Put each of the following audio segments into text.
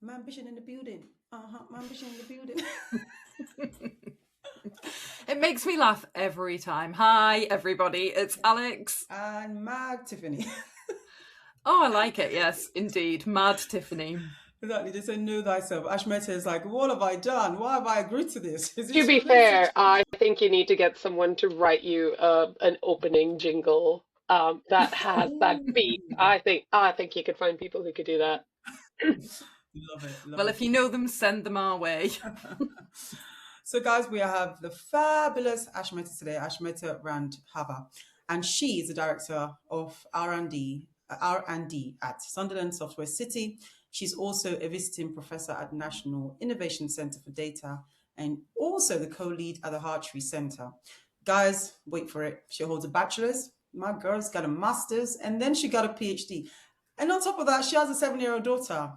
My ambition in the building. My ambition in the building. It makes me laugh every time. Hi, everybody. It's Alex. And Mad Tiffany. Oh, I like it. Yes, indeed. Mad Tiffany. Exactly. They say, know thyself. Ashmeta is like, what have I done? Why have I agreed to this? Is To this be a real fair, situation? I think you need to get someone to write you an opening jingle that has that beat. Ooh. I think you could find people who could do that. Love it. Love Well, it. if you know them, send them our way. So, guys, we have the fabulous Ashmeta today, Ashmita Randhawa, and she is the director of R&D at Sunderland Software City. She's also a visiting professor at National Innovation Centre for Data and also the co-lead at the Hartree Centre. Guys, wait for it. She holds a bachelor's. My girl's got a master's, and then she got a PhD. And on top of that, she has a 7-year-old daughter.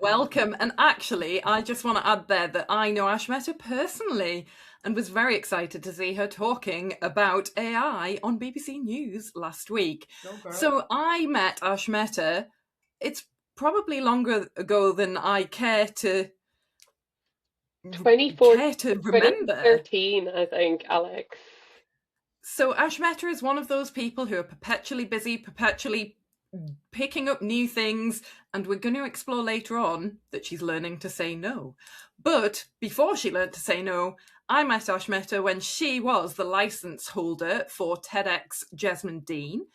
Welcome. And actually, I just want to add there that I know Ashmeta personally and was very excited to see her talking about AI on BBC News last week. Go, girl. So I met Ashmeta, it's probably longer ago than I care to remember. 2013, I think, Alex. So Ashmeta is one of those people who are perpetually busy, perpetually picking up new things, and we're going to explore later on that she's learning to say no. But before she learned to say no, I met Ashmeta when she was the license holder for TEDx Jesmond Dean,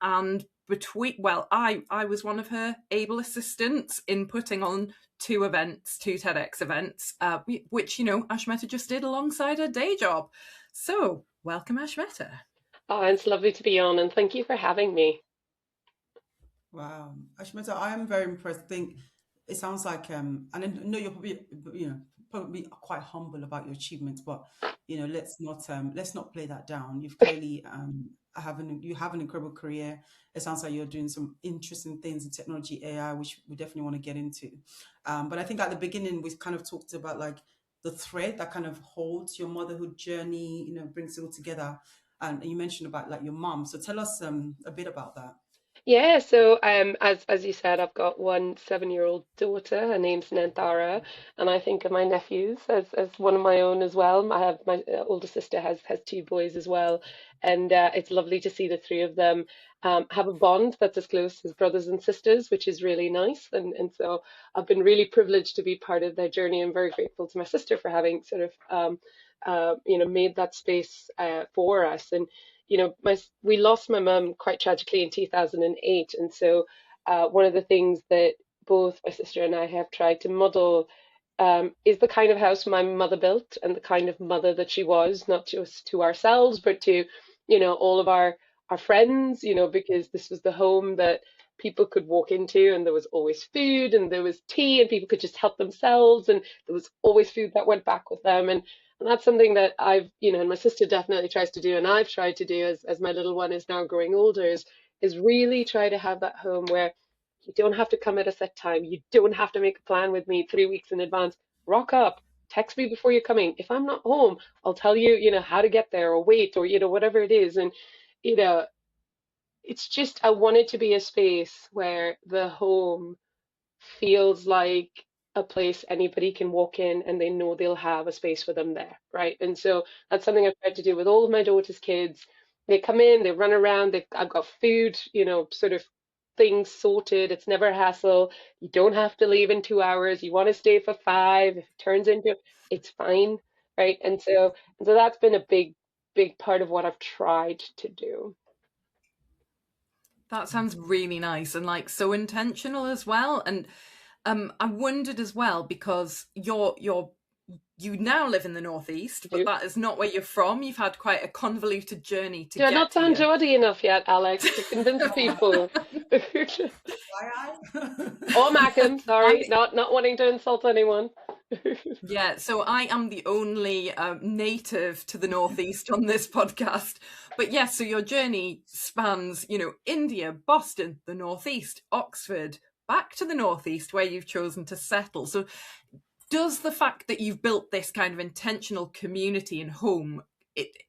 and I was one of her able assistants in putting on two TEDx events, which, Ashmeta just did alongside her day job. So, welcome, Ashmeta. Oh, it's lovely to be on, and thank you for having me. Wow, Ashmita, I am very impressed. I think it sounds like, and I know you're probably quite humble about your achievements, but let's not play that down. You've clearly you have an incredible career. It sounds like you're doing some interesting things in technology, AI, which we definitely want to get into. But I think at the beginning we kind of talked about like the thread that kind of holds your motherhood journey, brings it all together. And you mentioned about like your mom. So tell us a bit about that. Yeah, so as you said, I've got one 7-year-old daughter. Her name's Nantara, and I think of my nephews as one of my own as well. I have my older sister has two boys as well, and it's lovely to see the three of them have a bond that's as close as brothers and sisters, which is really nice. And so I've been really privileged to be part of their journey. I'm very grateful to my sister for having sort of made that space for us. And we lost my mum quite tragically in 2008, and so one of the things that both my sister and I have tried to model is the kind of house my mother built and the kind of mother that she was, not just to ourselves, but to all of our friends, because this was the home that people could walk into, and there was always food and there was tea and people could just help themselves, and there was always food that went back with them. And that's something that and my sister definitely tries to do, and I've tried to do as my little one is now growing older, is really try to have that home where you don't have to come at a set time. You don't have to make a plan with me 3 weeks in advance. Rock up, text me before you're coming. If I'm not home, I'll tell you, how to get there or wait or, whatever it is. And, you know, it's just, I want it to be a space where the home feels like a place anybody can walk in and they know they'll have a space for them there, right? And so that's something I've tried to do with all of my daughter's kids. They come in, they run around, I've got food, sort of things sorted. It's never a hassle. You don't have to leave in 2 hours. You want to stay for five. If it turns into, it's fine, right? And so that's been a big part of what I've tried to do. That sounds really nice and like so intentional as well. And I wondered as well, because you now live in the Northeast, but that is not where you're from. You've had quite a convoluted journey to Do I get not sound here. Geordie enough yet, Alex, to convince people? Or Mackem, sorry, not wanting to insult anyone. Yeah, so I am the only native to the Northeast on this podcast. But yes, so your journey spans, India, Boston, the Northeast, Oxford, back to the Northeast where you've chosen to settle. So does the fact that you've built this kind of intentional community and home,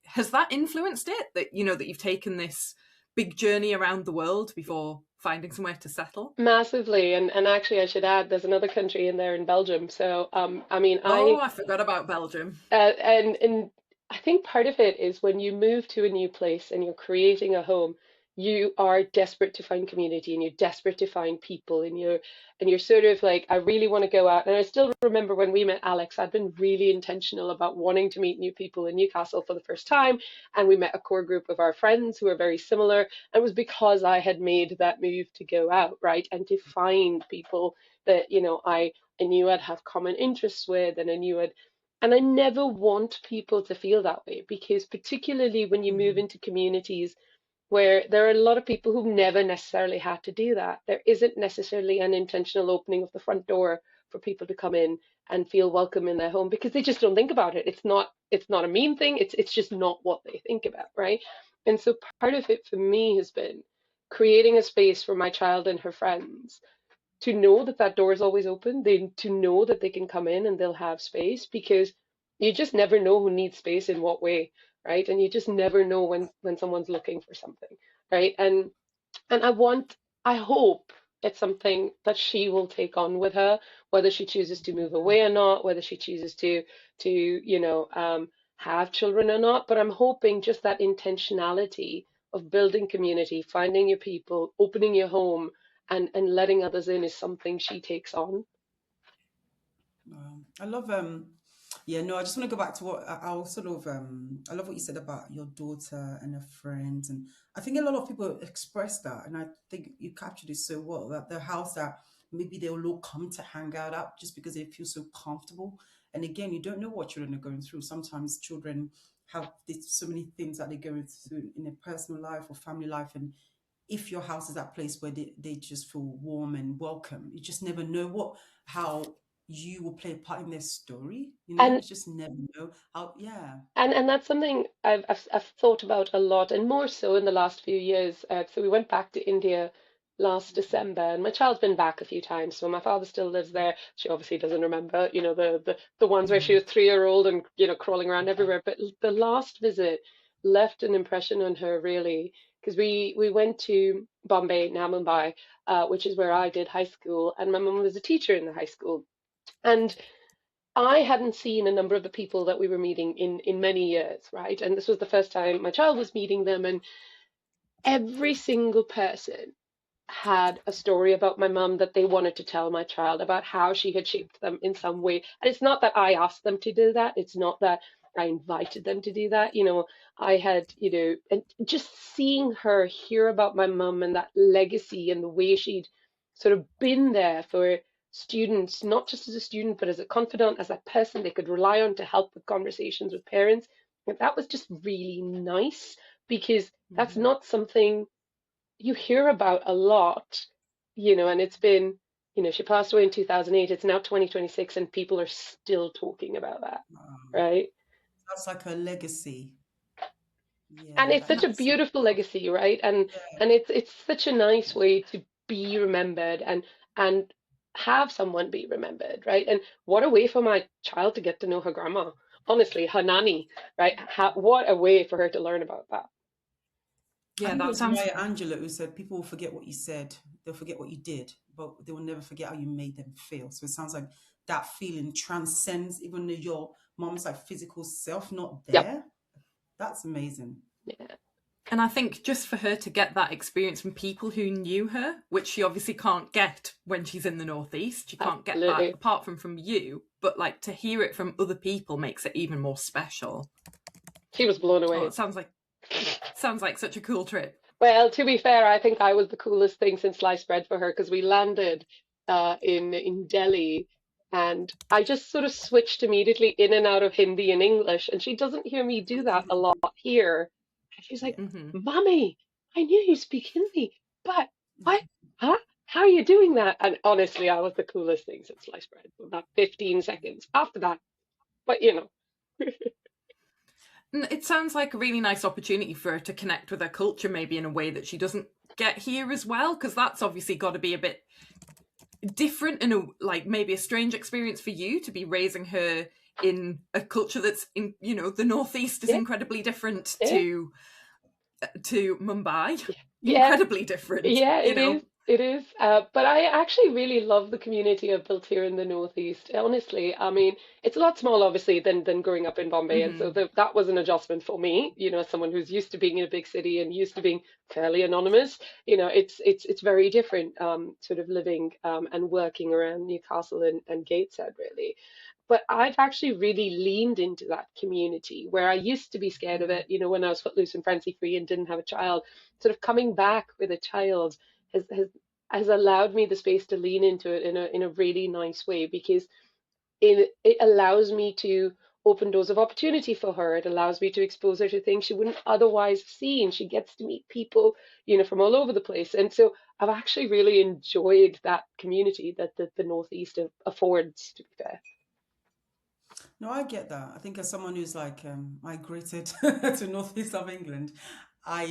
has that influenced it? That, that you've taken this big journey around the world before finding somewhere to settle? Massively, and actually, I should add, there's another country in there in Belgium. So, I mean, Oh, I forgot about Belgium. and I think part of it is when you move to a new place and you're creating a home, you are desperate to find community and you're desperate to find people and you're sort of like, I really want to go out. And I still remember when we met Alex, I'd been really intentional about wanting to meet new people in Newcastle for the first time. And we met a core group of our friends who were very similar. And it was because I had made that move to go out, right? And to find people that, I knew I'd have common interests with, and I knew I'd and I never want people to feel that way, because particularly when you move Mm, into communities where there are a lot of people who've never necessarily had to do that, there isn't necessarily an intentional opening of the front door for people to come in and feel welcome in their home, because they just don't think about it. It's not a mean thing. It's just not what they think about, right? And so part of it for me has been creating a space for my child and her friends to know that that door is always open, to know that they can come in and they'll have space, because you just never know who needs space in what way, right? And you just never know when someone's looking for something, right? And I hope it's something that she will take on with her, whether she chooses to move away or not, whether she chooses to have children or not. But I'm hoping just that intentionality of building community, finding your people, opening your home, and letting others in is something she takes on. wow. I love yeah, no, I just want to go back to what I'll sort of I love what you said about your daughter and her friends, and I think a lot of people express that, and I think you captured it so well, that the house that maybe they'll all come to hang out at just because they feel so comfortable. And again, you don't know what children are going through. Sometimes children have so many things that they're going through in their personal life or family life, and if your house is that place where they just feel warm and welcome, you just never know how you will play a part in their story. You And just never know how. Yeah. and that's something I've thought about a lot, and more so in the last few years. So we went back to India last Okay. December, and my child's been back a few times. So my father still lives there. She obviously doesn't remember, the ones where she Mm, was 3 year old and crawling around everywhere. But the last visit left an impression on her, really, because we went to Bombay, now Mumbai, which is where I did high school, and my mum was a teacher in the high school. And I hadn't seen a number of the people that we were meeting in many years, right? And this was the first time my child was meeting them, and every single person had a story about my mum that they wanted to tell my child, about how she had shaped them in some way. And it's not that I asked them to do that. It's not that I invited them to do that. I had, and just seeing her hear about my mum and that legacy and the way she'd sort of been there for students, not just as a student, but as a confidant, as a person they could rely on to help with conversations with parents. And that was just really nice, because that's mhm. not something you hear about a lot, and it's been, she passed away in 2008. It's now 2026, and people are still talking about that, Wow. right? That's like a legacy. And Yeah, it's and such a that's so beautiful powerful. legacy, right? And Yeah. and it's such a nice way to be remembered, and have someone be remembered, right? And what a way for my child to get to know her grandma, honestly, her nanny, right? What a way for her to learn about that. I Yeah, think it that was sounds. Maya Angelou who said people will forget what you said, they'll forget what you did, but they will never forget how you made them feel. So it sounds like that feeling transcends even though your mom's like physical self not Yep. there. That's amazing. Yeah, And I think just for her to get that experience from people who knew her, which she obviously can't get when she's in the Northeast, she can't get that absolutely. apart from you, but like to hear it from other people makes it even more special. She was blown Oh, away. it sounds like such a cool trip. Well, to be fair, I think I was the coolest thing since sliced bread for her, because we landed in Delhi, and I just sort of switched immediately in and out of Hindi and English, and she doesn't hear me do that a lot here. And she's like, Hmm. "Mommy, I knew you speak Hindi, but what? Huh? How are you doing that?" And honestly, I was the coolest thing since sliced bread for about 15 seconds after that. But It sounds like a really nice opportunity for her to connect with her culture, maybe in a way that she doesn't get here as well, because that's obviously got to be a bit different and like maybe a strange experience for you to be raising her in a culture that's in the Northeast is yeah, incredibly different yeah, to Mumbai, yeah, yeah, incredibly different, yeah, it is. It is, but I actually really love the community I've built here in the Northeast. Honestly, I mean, it's a lot smaller, obviously, than growing up in Bombay, and so Hmm. that was an adjustment for me. As someone who's used to being in a big city and used to being fairly anonymous, it's very different, sort of living and working around Newcastle and Gateshead, really. But I've actually really leaned into that community where I used to be scared of Mm. it, when I was footloose and fancy free and didn't have a child. Sort of coming back with a child has allowed me the space to lean into it in a really nice way, because it allows me to open doors of opportunity for her. It allows me to expose her to things she wouldn't otherwise have seen. She gets to meet people, from all over the place. And so I've actually really enjoyed that community that the Northeast affords, to be fair. No, I get that. I think as someone who's like migrated to northeast of England, I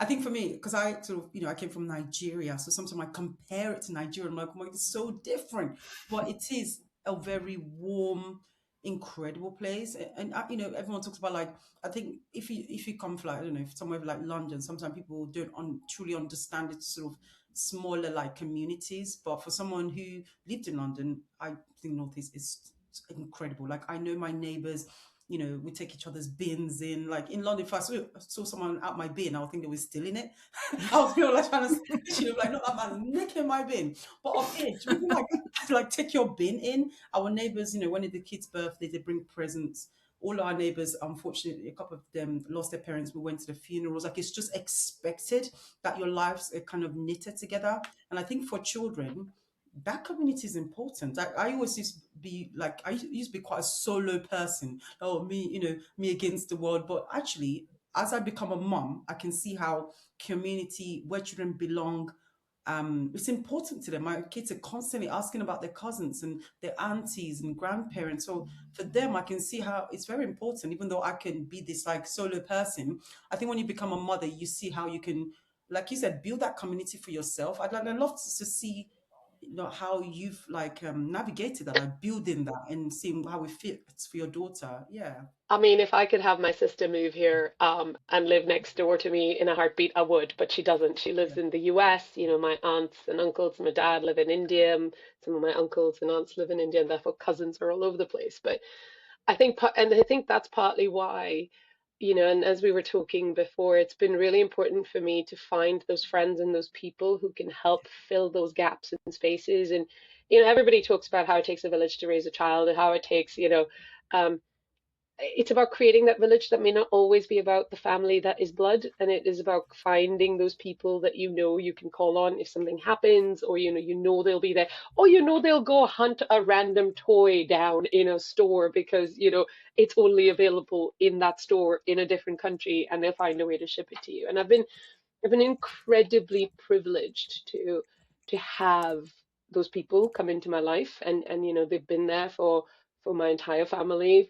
think for me, because I sort of, I came from Nigeria, so sometimes I compare it to Nigeria. I'm like, oh my, it's so different, but it is a very warm, incredible place. And everyone talks about, like, I think if you come from, like, I don't know, if somewhere like London, sometimes people don't truly understand its sort of smaller like communities. But for someone who lived in London, I think northeast is incredible. Like, I know my neighbors, we take each other's bins in. Like in London, if I saw someone out my bin, I would think they were stealing it. I was, like trying to snitch, like, not that man nicking my bin. But up here, do you mean like like take your bin in? Our neighbors, when it's the kids' birthday, they bring presents. All our neighbors, unfortunately, a couple of them lost their parents. We went to the funerals. Like, it's just expected that your lives are kind of knitted together. And I think for children, that community is important. I always used to be like, I used to be quite a solo person. Oh, me, me against the world. But actually, as I become a mom, I can see how community where children belong, it's important to them. My kids are constantly asking about their cousins and their aunties and grandparents. So for them, I can see how it's very important. Even though I can be this like solo person, I think when you become a mother, you see how you can, like you said, build that community for yourself. I'd love to see, how you've like navigated that, like building that and seeing how it fits for your daughter. Yeah. I mean, if I could have my sister move here, and live next door to me in a heartbeat, I would, but she doesn't. She lives Yeah. in the US. My aunts and uncles, my dad live in India. Some of my uncles and aunts live in India, and therefore cousins are all over the place. But and I think that's partly why, and as we were talking before, it's been really important for me to find those friends and those people who can help fill those gaps in spaces. And, everybody talks about how it takes a village to raise a child and how it takes, um, it's about creating that village that may not always be about the family that is blood, and it is about finding those people that you can call on if something happens, or they'll be there, or they'll go hunt a random toy down in a store because it's only available in that store in a different country, and they'll find a way to ship it to you. And I've been incredibly privileged to have those people come into my life, and they've been there for my entire family,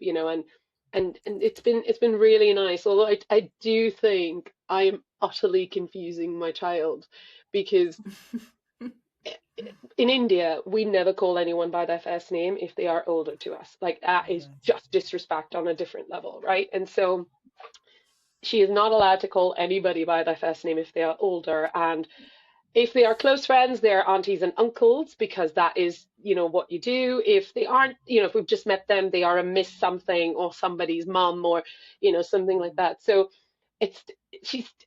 and it's been really nice. Although I do think I am utterly confusing my child, because in India we never call anyone by their first name if they are older to us. Like, that is Yeah. just disrespect on a different level, right? And so she is not allowed to call anybody by their first name if they are older. And if they are close friends, they're aunties and uncles, because that is, what you do. If they aren't, if we've just met them, they are a miss something or somebody's mum, or, something like that. So it's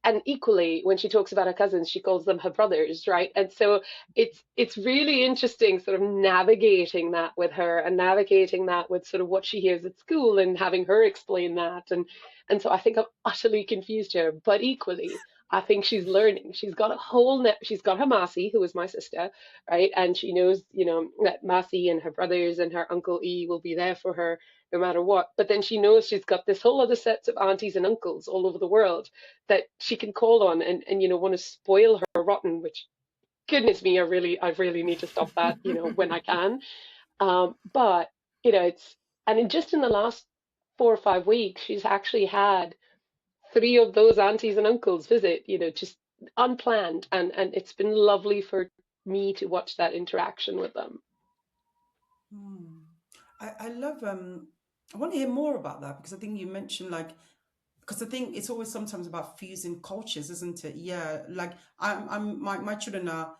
and equally, when she talks about her cousins, she calls them her brothers, right? And so it's really interesting sort of navigating that with her, and navigating that with sort of what she hears at school, and having her explain that. And so I think I've utterly confused her, but equally I think she's learning. She's got a whole net. She's got her Massey, who is my sister, right? And she knows, that Massey and her brothers and her Uncle E will be there for her no matter what. But then she knows she's got this whole other sets of aunties and uncles all over the world that she can call on, and want to spoil her rotten, which, goodness me, I really need to stop that, when I can. But it's, just in the last 4 or 5 weeks, she's actually had three of those aunties and uncles visit, just unplanned, and it's been lovely for me to watch that interaction with them. Hmm. I love I want to hear more about that, because I think you mentioned, like, because I think it's always sometimes about fusing cultures, isn't it? Yeah, like my children are.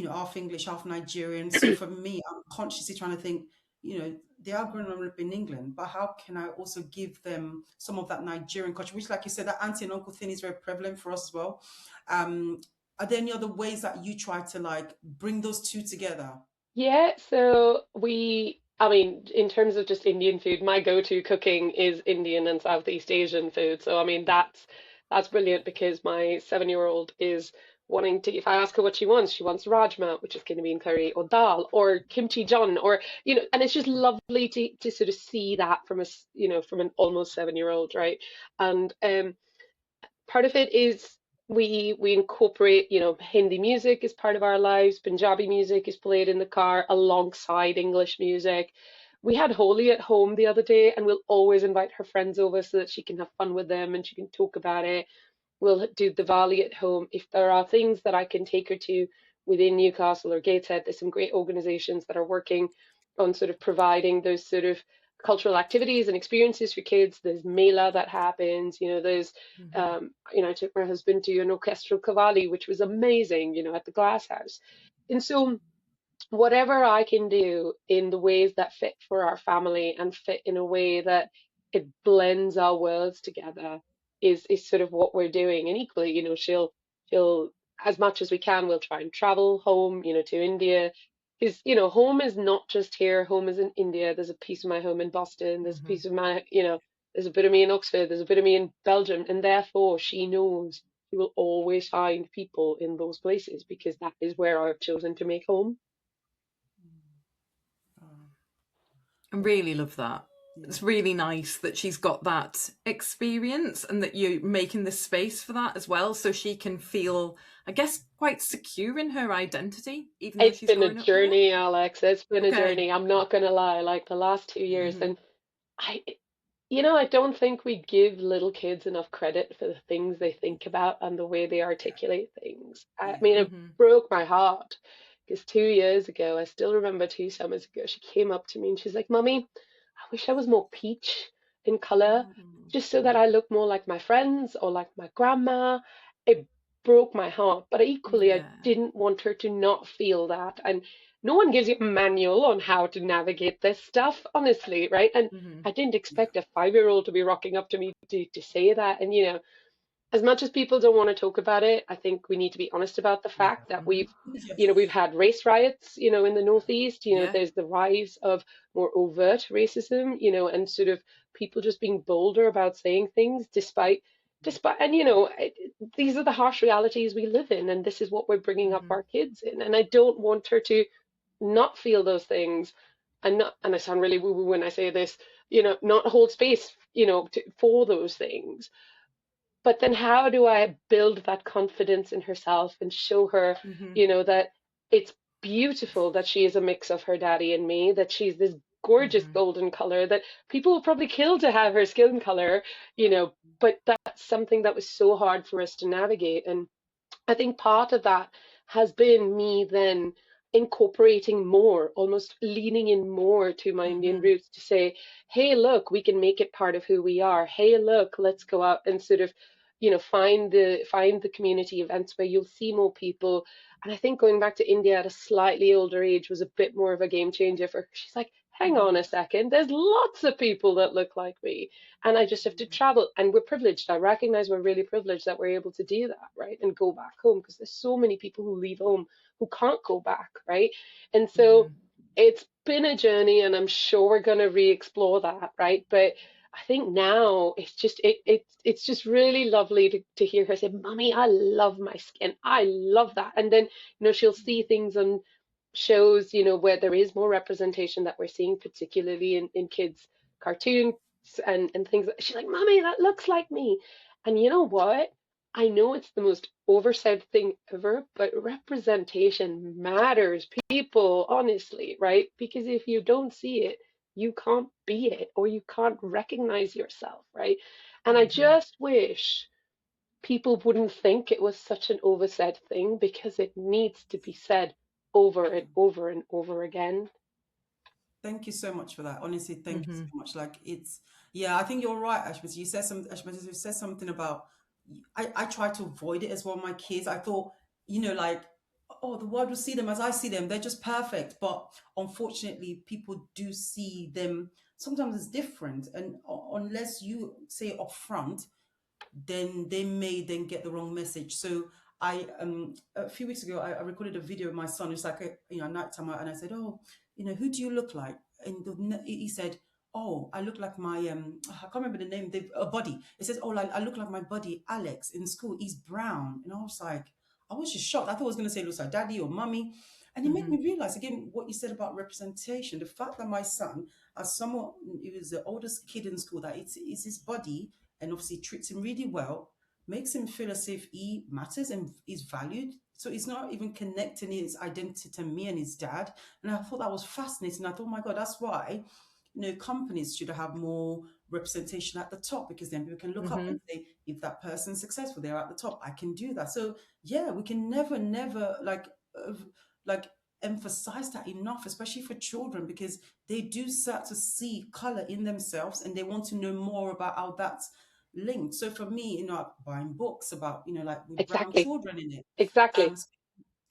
half English, half Nigerian. So for me, I'm consciously trying to think, they are growing up in England, but how can I also give them some of that Nigerian culture, which, like you said, that auntie and uncle thing is very prevalent for us as well. Um, are there any other ways that you try to like bring those two together? Yeah, so I mean, in terms of just Indian food, my go-to cooking is Indian and Southeast Asian food. So I mean, that's brilliant because my 7-year-old is wanting to, if I ask her what she wants rajma, which is kidney bean curry, or dal, or kimchi john, or and it's just lovely to sort of see that from from an almost 7-year-old, right? And part of it is we incorporate, Hindi music is part of our lives. Punjabi music is played in the car alongside English music. We had Holi at home the other day, and we'll always invite her friends over so that she can have fun with them and she can talk about it. We'll do Diwali at home. If there are things that I can take her to within Newcastle or Gateshead, there's some great organizations that are working on sort of providing those sort of cultural activities and experiences for kids. There's Mela that happens, there's, Hmm. I took my husband to an orchestral Qawwali, which was amazing, at the Glass House. And so whatever I can do in the ways that fit for our family and fit in a way that it blends our worlds together is sort of what we're doing. And equally, she'll as much as we can, we'll try and travel home, to India. Because, home is not just here, home is in India. There's a piece of my home in Boston, there's a Hmm. piece of my, there's a bit of me in Oxford, there's a bit of me in Belgium, and therefore she knows she will always find people in those places because that is where I've chosen to make home. Oh, I really love that. yeah. It's really nice that she's got that experience and that you're making the space for that as well, so she can feel, I guess, quite secure in her identity, even though It's she's been a growing up with it. journey, Alex. It's been a Okay. journey. I'm not gonna lie, like the last 2 years. Hmm. And I, I don't think we give little kids enough credit for the things they think about and the way they Yeah. articulate things. I Yeah. mean, it Hmm. broke my heart because 2 years ago, I still remember 2 summers ago, she came up to me and she's like, "Mummy, I wish I was more peach in color, Mm. just so that I look more like my friends or like my grandma." It broke my heart, but equally, I Yeah. didn't want her to not feel that. And no one gives you a manual on how to navigate this stuff, honestly, right? And Hmm. I didn't Yeah. expect a 5-year-old to be rocking up to me to say that. And, as much as people don't want to talk about it, I think we need to be honest about the Yeah. fact that Hmm. we've Yes. had race riots, in the Northeast. Yeah. There's the rise of more overt racism, and sort of people just being bolder about saying things and these are the harsh realities we live in, and this is what we're bringing up Hmm. our kids in. And I don't want her to not feel those things, and I sound really woo woo when I say this, not hold space, for those things. But then how do I build that confidence in herself and show her, Hmm. that it's beautiful that she is a mix of her daddy and me, that she's this gorgeous Hmm. golden color that people will probably kill to have her skin color, but that's something that was so hard for us to navigate. And I think part of that has been me then incorporating more, almost leaning in more to my Indian Hmm. roots to say, hey, look, we can make it part of who we are. Hey, look, let's go out and sort of, find the community events where you'll see more people. And I think going back to India at a slightly older age was a bit more of a game changer for her. She's like, hang on Hmm. a second, there's lots of people that look like me and I just have to travel. And we're privileged. I recognize we're really privileged that we're able to do that, right? And go back home because there's so many people who leave home who can't go back, right? And so Hmm. it's been a journey, and I'm sure we're going to re-explore that, right? But I think now it's just really lovely to hear her say, "Mommy, I love my skin. I love that." And then she'll see things on shows, where there is more representation that we're seeing, particularly in kids' cartoons and things. She's like, "Mommy, that looks like me." And you know what? I know it's the most oversaid thing ever, but representation matters, people, honestly, right? Because if you don't see it, you can't be it or you can't recognize yourself, right? And I Hmm. just wish people wouldn't think it was such an oversaid thing because it needs to be said over and over and over again. Thank you so much for that. Honestly, thank you so Hmm. much. Like yeah, I think you're right, Ashmita. Ashmita, you said something about, I try to avoid it as well, my kids. I thought, like, oh, the world will see them as I see them. They're just perfect. But unfortunately, people do see them sometimes as different. And unless you say upfront, then they may then get the wrong message. So I a few weeks ago I recorded a video of my son. It's like a nighttime, and I said, oh, who do you look like? And he said, oh, I look like my I can't remember the name. A buddy. It says, oh, I look like my buddy Alex in school. He's brown, and I was like, I was just shocked. I thought I was going to say looks like daddy or mummy. And it made Mm-hmm. me realize again what you said about representation. The fact that my son, as someone, he was the oldest kid in school, that it's his buddy, and obviously treats him really well, makes him feel as if he matters and is valued. So he's not even connecting his identity to me and his dad. And I thought that was fascinating. I thought, oh my God, that's why, companies should have more representation at the top, because then people can look up Mm-hmm. and say, if that person's successful, they're at the top, I can do that. So yeah, we can never like emphasize that enough, especially for children, because they do start to see color in themselves and they want to know more about how that's linked. So for me, buying books about, like with brown Exactly, children in it, exactly, um,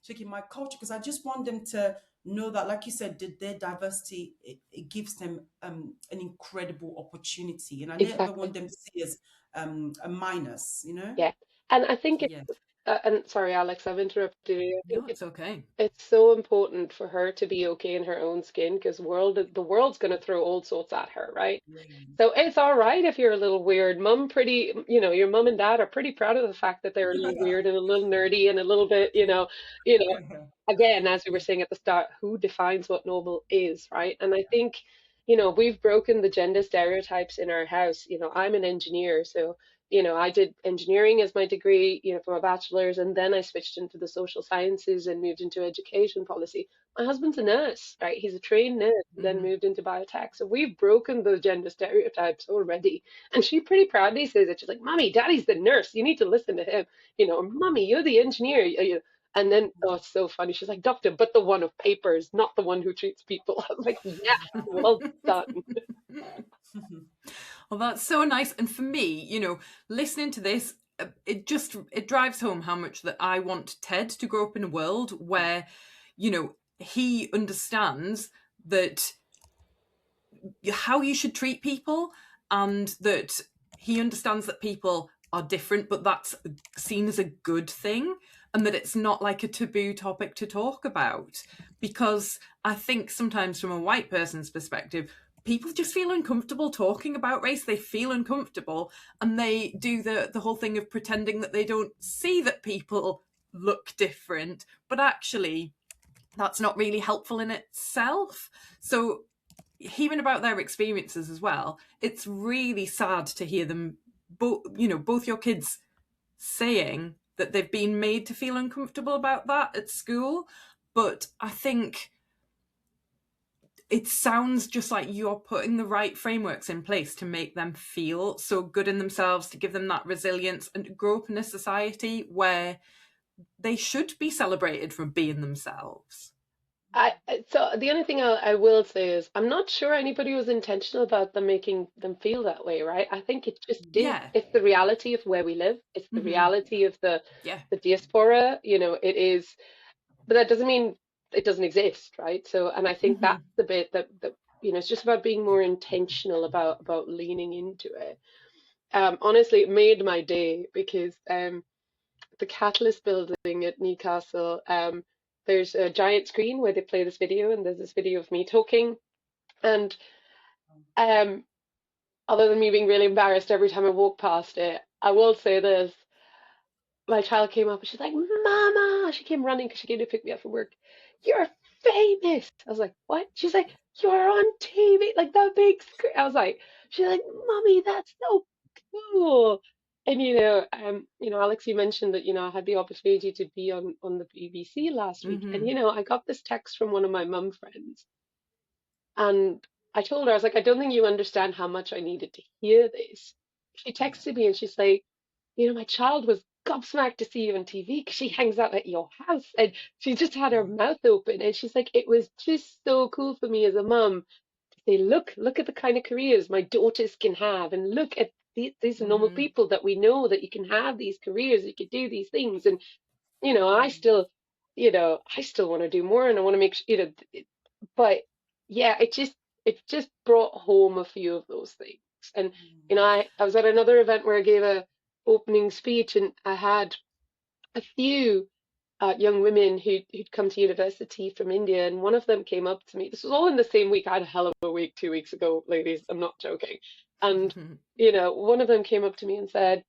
speaking my culture, because I just want them to know that, like you said, their diversity, it gives them an incredible opportunity, and I never exactly. want them to see as a minus. Yeah. And I think So it's, yeah. and sorry, Alex, I've interrupted you. I think No, it's okay. it's so important for her to be okay in her own skin because the world's going to throw all sorts at her, right? Yeah. So it's all right if you're a little weird. Your mum and dad are pretty proud of the fact that they're a little weird and a little nerdy and a little bit, again, as we were saying at the start, who defines what normal is, right? And I think, we've broken the gender stereotypes in our house. I'm an engineer, so, I did engineering as my degree, for my bachelor's, and then I switched into the social sciences and moved into education policy. My husband's a nurse, right? He's a trained nurse, then Mm-hmm. moved into biotech. So we've broken the gender stereotypes already. And she pretty proudly says it. She's like, Mommy, Daddy's the nurse. You need to listen to him. Mommy, you're the engineer. And then, oh, it's so funny. She's like, Doctor, but the one of papers, not the one who treats people. I was like, yeah, well done. Well, that's so nice. And for me, listening to this, it drives home how much that I want Ted to grow up in a world where, he understands that how you should treat people, and that he understands that people are different, but that's seen as a good thing, and that it's not like a taboo topic to talk about. Because I think sometimes from a white person's perspective, people just feel uncomfortable talking about race. They feel uncomfortable, and they do the whole thing of pretending that they don't see that people look different, but actually that's not really helpful in itself. So hearing about their experiences as well, it's really sad to hear them both your kids saying that they've been made to feel uncomfortable about that at school. But I think it sounds just like you're putting the right frameworks in place to make them feel so good in themselves, to give them that resilience, and to grow up in a society where they should be celebrated for being themselves. So the only thing I will say is I'm not sure anybody was intentional about them making them feel that way, right? I think it just is. Yeah. It's the reality of where we live. It's the Mm-hmm. reality of the Yeah. the diaspora. It is, but that doesn't mean it doesn't exist, right? So, and I think Mm-hmm. that's the bit that it's just about being more intentional about leaning into it. Honestly, it made my day because the Catalyst building at Newcastle, there's a giant screen where they play this video, and there's this video of me talking. And um, other than me being really embarrassed every time I walk past it, I will say this. My child came up and she's like, Mama, she came running because she came to pick me up from work. You're famous. I was like, what? She's like, you're on TV, like that big screen. I was like, she's like, Mommy, that's so cool. And Alex, you mentioned that, I had the opportunity to be on the BBC last week. And Mm-hmm. I got this text from one of my mum friends. And I told her, I was like, I don't think you understand how much I needed to hear this. She texted me and she's like, my child was gobsmacked to see you on TV because she hangs out at your house. And she just had her mouth open. And she's like, it was just so cool for me as a mum to say, look at the kind of careers my daughters can have. And look at these normal Mm-hmm. people that we know that you can have these careers, you can do these things. And I still, I still want to do more, and I want to make sure, but yeah, it just brought home a few of those things. And I was at another event where I gave a opening speech, and I had a few young women who'd come to university from India, and one of them came up to me. This was all in the same week. I had a hell of a week 2 weeks ago, ladies. I'm not joking. And one of them came up to me and said,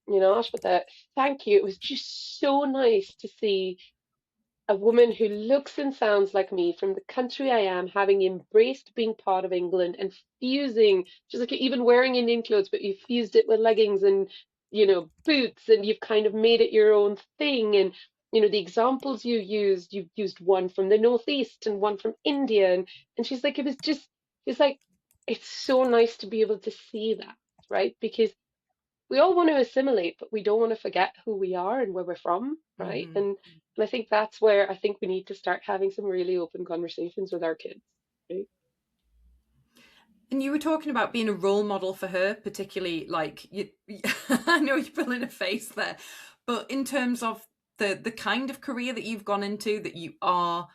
Ashmita, thank you. It was just so nice to see a woman who looks and sounds like me from the country I am, having embraced being part of England and fusing, just like even wearing Indian clothes, but you fused it with leggings and, boots, and you've kind of made it your own thing. And, the examples you've used one from the Northeast and one from India. And she's like, she's like, it's so nice to be able to see that, right? Because we all want to assimilate, but we don't want to forget who we are and where we're from, right? And I think that's where I think we need to start having some really open conversations with our kids, right? And you were talking about being a role model for her, particularly like you. I know you're pulling a face there, but in terms of the kind of career that you've gone into, that you are,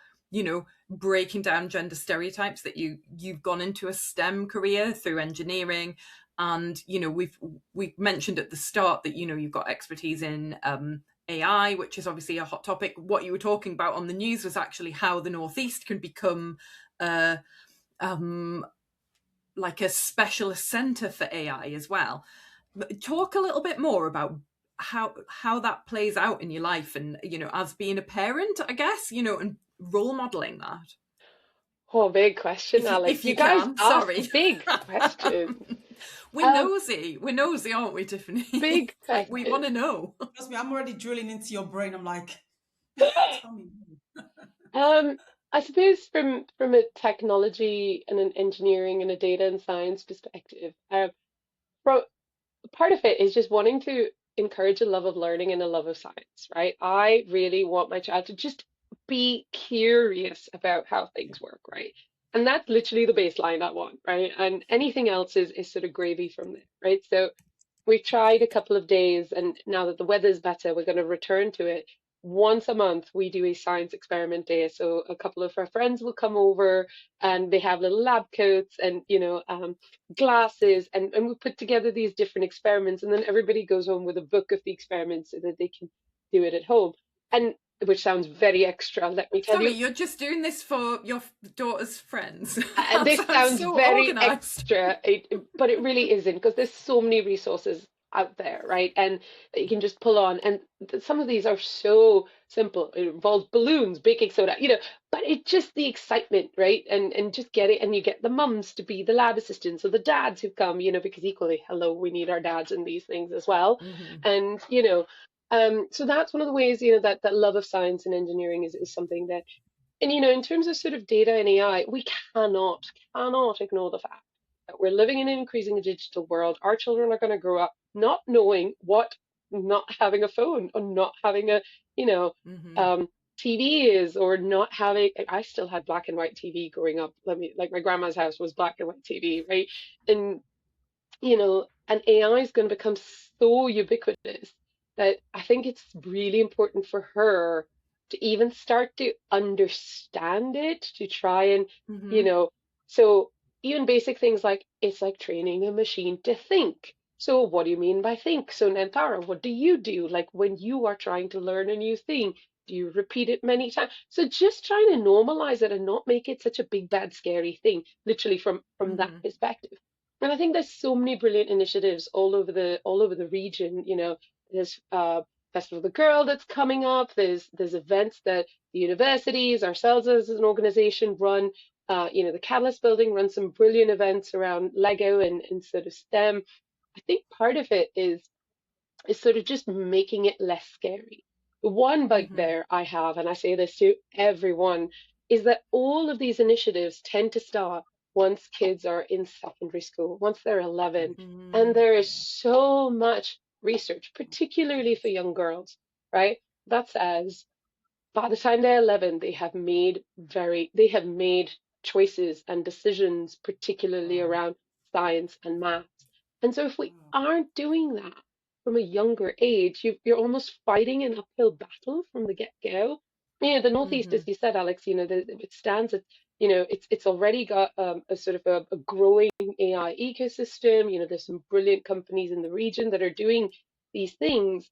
breaking down gender stereotypes, that you've gone into a STEM career through engineering, and we've mentioned at the start that you've got expertise in AI, which is obviously a hot topic. What you were talking about on the news was actually how the Northeast can become like a specialist center for AI as well. But talk a little bit more about how that plays out in your life, and as being a parent, I guess, and role modeling that. Oh, big question, Alex. If You you guys can, ask sorry. big questions. We're nosy, aren't we, Tiffany? Big Like, we want to questions. know. Trust me, I'm already drilling into your brain. I'm like, tell me. I suppose from a technology and an engineering and a data and science perspective, from part of it is just wanting to encourage a love of learning and a love of science, right? I really want my child to just be curious about how things work, right? And that's literally the baseline I want, right? And anything else is sort of gravy from there, right? So we tried a couple of days, and now that the weather's better, we're going to return to it. Once a month, we do a science experiment day. So a couple of our friends will come over, and they have little lab coats and glasses, and we put together these different experiments, and then everybody goes home with a book of the experiments so that they can do it at home. And which sounds very extra, let me tell Sorry, you. you're just doing this for your daughter's friends. This That sounds sounds so very organized. extra, but it really isn't, because there's so many resources out there, right? And that you can just pull on. And some of these are so simple. It involves balloons, baking soda, but it's just the excitement, right? And just get it. And you get the mums to be the lab assistants, or the dads who come, because equally, hello, we need our dads in these things as well. And, so that's one of the ways, that love of science and engineering is something that, and in terms of sort of data and AI, we cannot ignore the fact that we're living in an increasingly digital world. Our children are going to grow up not knowing what not having a phone or not having a, TV is, or not having. I still had black and white TV growing up. Like my grandma's house was black and white TV, right? And and AI is going to become so ubiquitous that I think it's really important for her to even start to understand it, to try and, you Mm-hmm. know, so even basic things like it's like training a machine to think. So what do you mean by think? So Nantara, what do you do? Like when you are trying to learn a new thing, do you repeat it many times? So just trying to normalize it and not make it such a big, bad, scary thing, literally from that Mm-hmm. perspective. And I think there's so many brilliant initiatives all over the region. There's Festival of the Girl that's coming up. There's events that the universities, ourselves as an organization, run. The Catalyst Building runs some brilliant events around Lego and sort of STEM. I think part of it is sort of just making it less scary. The one Mm-hmm. bugbear I have, and I say this to everyone, is that all of these initiatives tend to start once kids are in secondary school, once they're 11. And Mm-hmm. there is so much research, particularly for young girls, right? That says by the time they're 11, they have made choices and decisions, particularly Wow. around science and maths. And so if we Wow. aren't doing that from a younger age, you're almost fighting an uphill battle from the get-go. The Northeast, as Mm-hmm. you said, Alex, it stands at, it's already got a sort of a growing AI ecosystem. There's some brilliant companies in the region that are doing these things.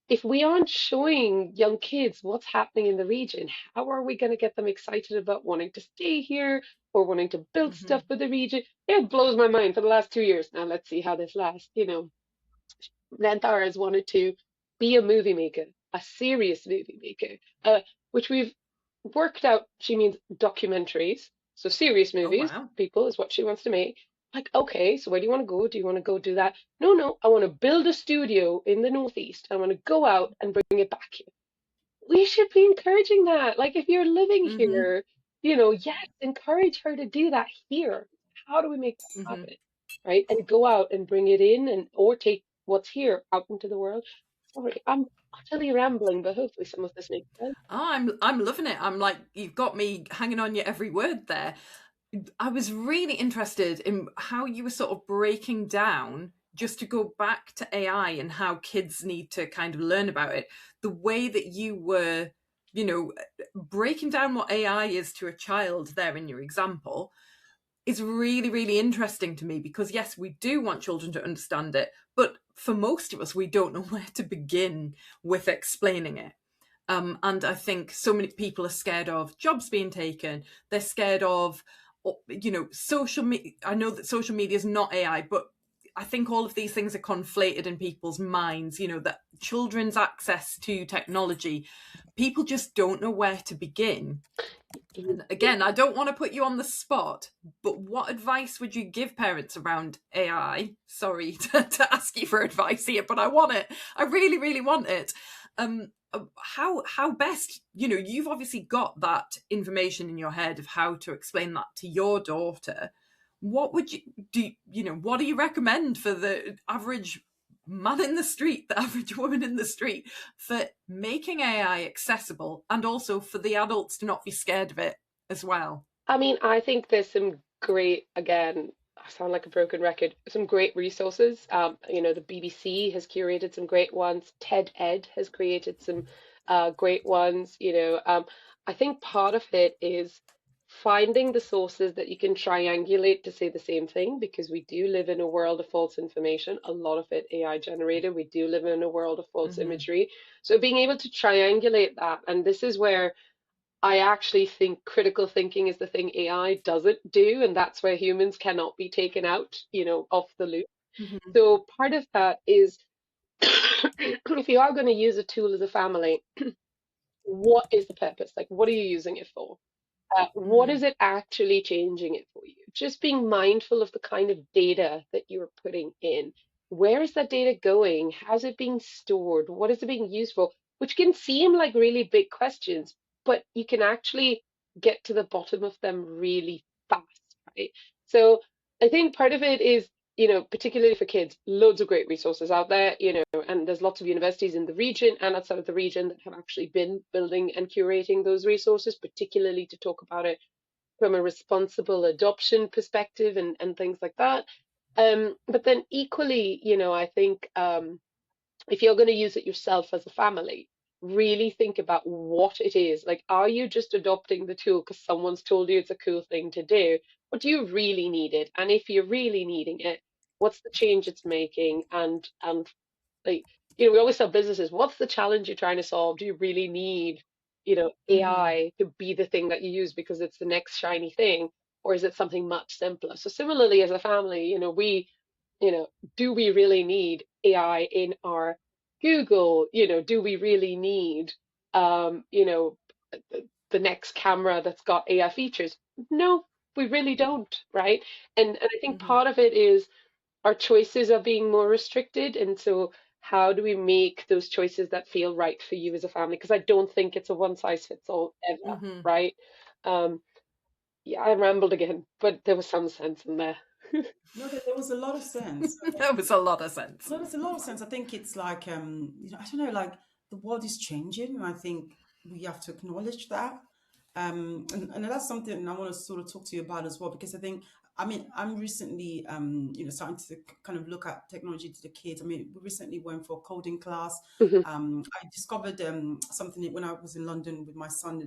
If we aren't showing young kids what's happening in the region, how are we going to get them excited about wanting to stay here or wanting to build Mm-hmm. stuff for the region? It blows my mind for the last 2 years now. Let's see how this lasts. Nandar has wanted to be a movie maker, a serious movie maker, which we've worked out. She means documentaries, so serious Oh movies, wow. people is what she wants to make. Like, okay, so where do you want to go? Do you want to go do that? No, no, I want to build a studio in the Northeast. I want to go out and bring it back here. We should be encouraging that. Like, if you're living Mm-hmm. here, yes, encourage her to do that here. How do we make that Mm-hmm. happen? Right? And go out and bring it in and or take what's here out into the world. Sorry, I'm utterly rambling, but hopefully some of this makes sense. Oh, I'm loving it. I'm like, you've got me hanging on your every word there. I was really interested in how you were sort of breaking down, just to go back to AI and how kids need to kind of learn about it. The way that you were, breaking down what AI is to a child there in your example is really, really interesting to me, because yes, we do want children to understand it, but for most of us, we don't know where to begin with explaining it. And I think so many people are scared of jobs being taken. They're scared of, social media. I know that social media is not AI, but I think all of these things are conflated in people's minds, that children's access to technology, people just don't know where to begin. And again, I don't want to put you on the spot, but what advice would you give parents around AI? Sorry to ask you for advice here, but I want it. I really, really want it. How best, you've obviously got that information in your head of how to explain that to your daughter. What would you do? What do you recommend for the average man in the street, the average woman in the street, for making AI accessible, and also for the adults to not be scared of it as well? I mean, I think there's some great, again, I sound like a broken record, some great resources. The BBC has curated some great ones. TED Ed has created some great ones. I think part of it is finding the sources that you can triangulate to say the same thing, because we do live in a world of false information, a lot of it AI generated. We do live in a world of false Mm-hmm. imagery. So being able to triangulate that, and this is where I actually think critical thinking is the thing AI doesn't do, and that's where humans cannot be taken out, off the loop. Mm-hmm. So part of that is if you are going to use a tool as a family, what is the purpose? Like, what are you using it for? What Mm-hmm. is it actually changing it for you? Just being mindful of the kind of data that you're putting in. Where is that data going? How's it being stored? What is it being used for? Which can seem like really big questions, but you can actually get to the bottom of them really fast, right? So I think part of it is, particularly for kids, loads of great resources out there, and there's lots of universities in the region and outside of the region that have actually been building and curating those resources, particularly to talk about it from a responsible adoption perspective and things like that. But then equally, I think if you're going to use it yourself as a family, really think about what it is. Like, are you just adopting the tool because someone's told you it's a cool thing to do? Or do you really need it? And if you're really needing it, what's the change it's making? And like, we always tell businesses, what's the challenge you're trying to solve? Do you really need, Mm-hmm. AI to be the thing that you use because it's the next shiny thing? Or is it something much simpler? So similarly, as a family, you know, do we really need AI in our Google? Do we really need, the next camera that's got AI features? No, we really don't, right? And I think Mm-hmm. part of it is our choices are being more restricted. And so, how do we make those choices that feel right for you as a family? Because I don't think it's a one size fits all ever, Mm-hmm. right? Um, yeah, I rambled again, but there was some sense in there. No, there was a lot of sense. That was a lot of sense. No, there's a lot of sense. I think it's like, I don't know, like the world is changing, and I think we have to acknowledge that. And that's something I want to sort of talk to you about as well, because I think, I mean, I'm recently, starting to kind of look at technology to the kids. I mean, we recently went for a coding class. Hmm. I discovered something when I was in London with my son,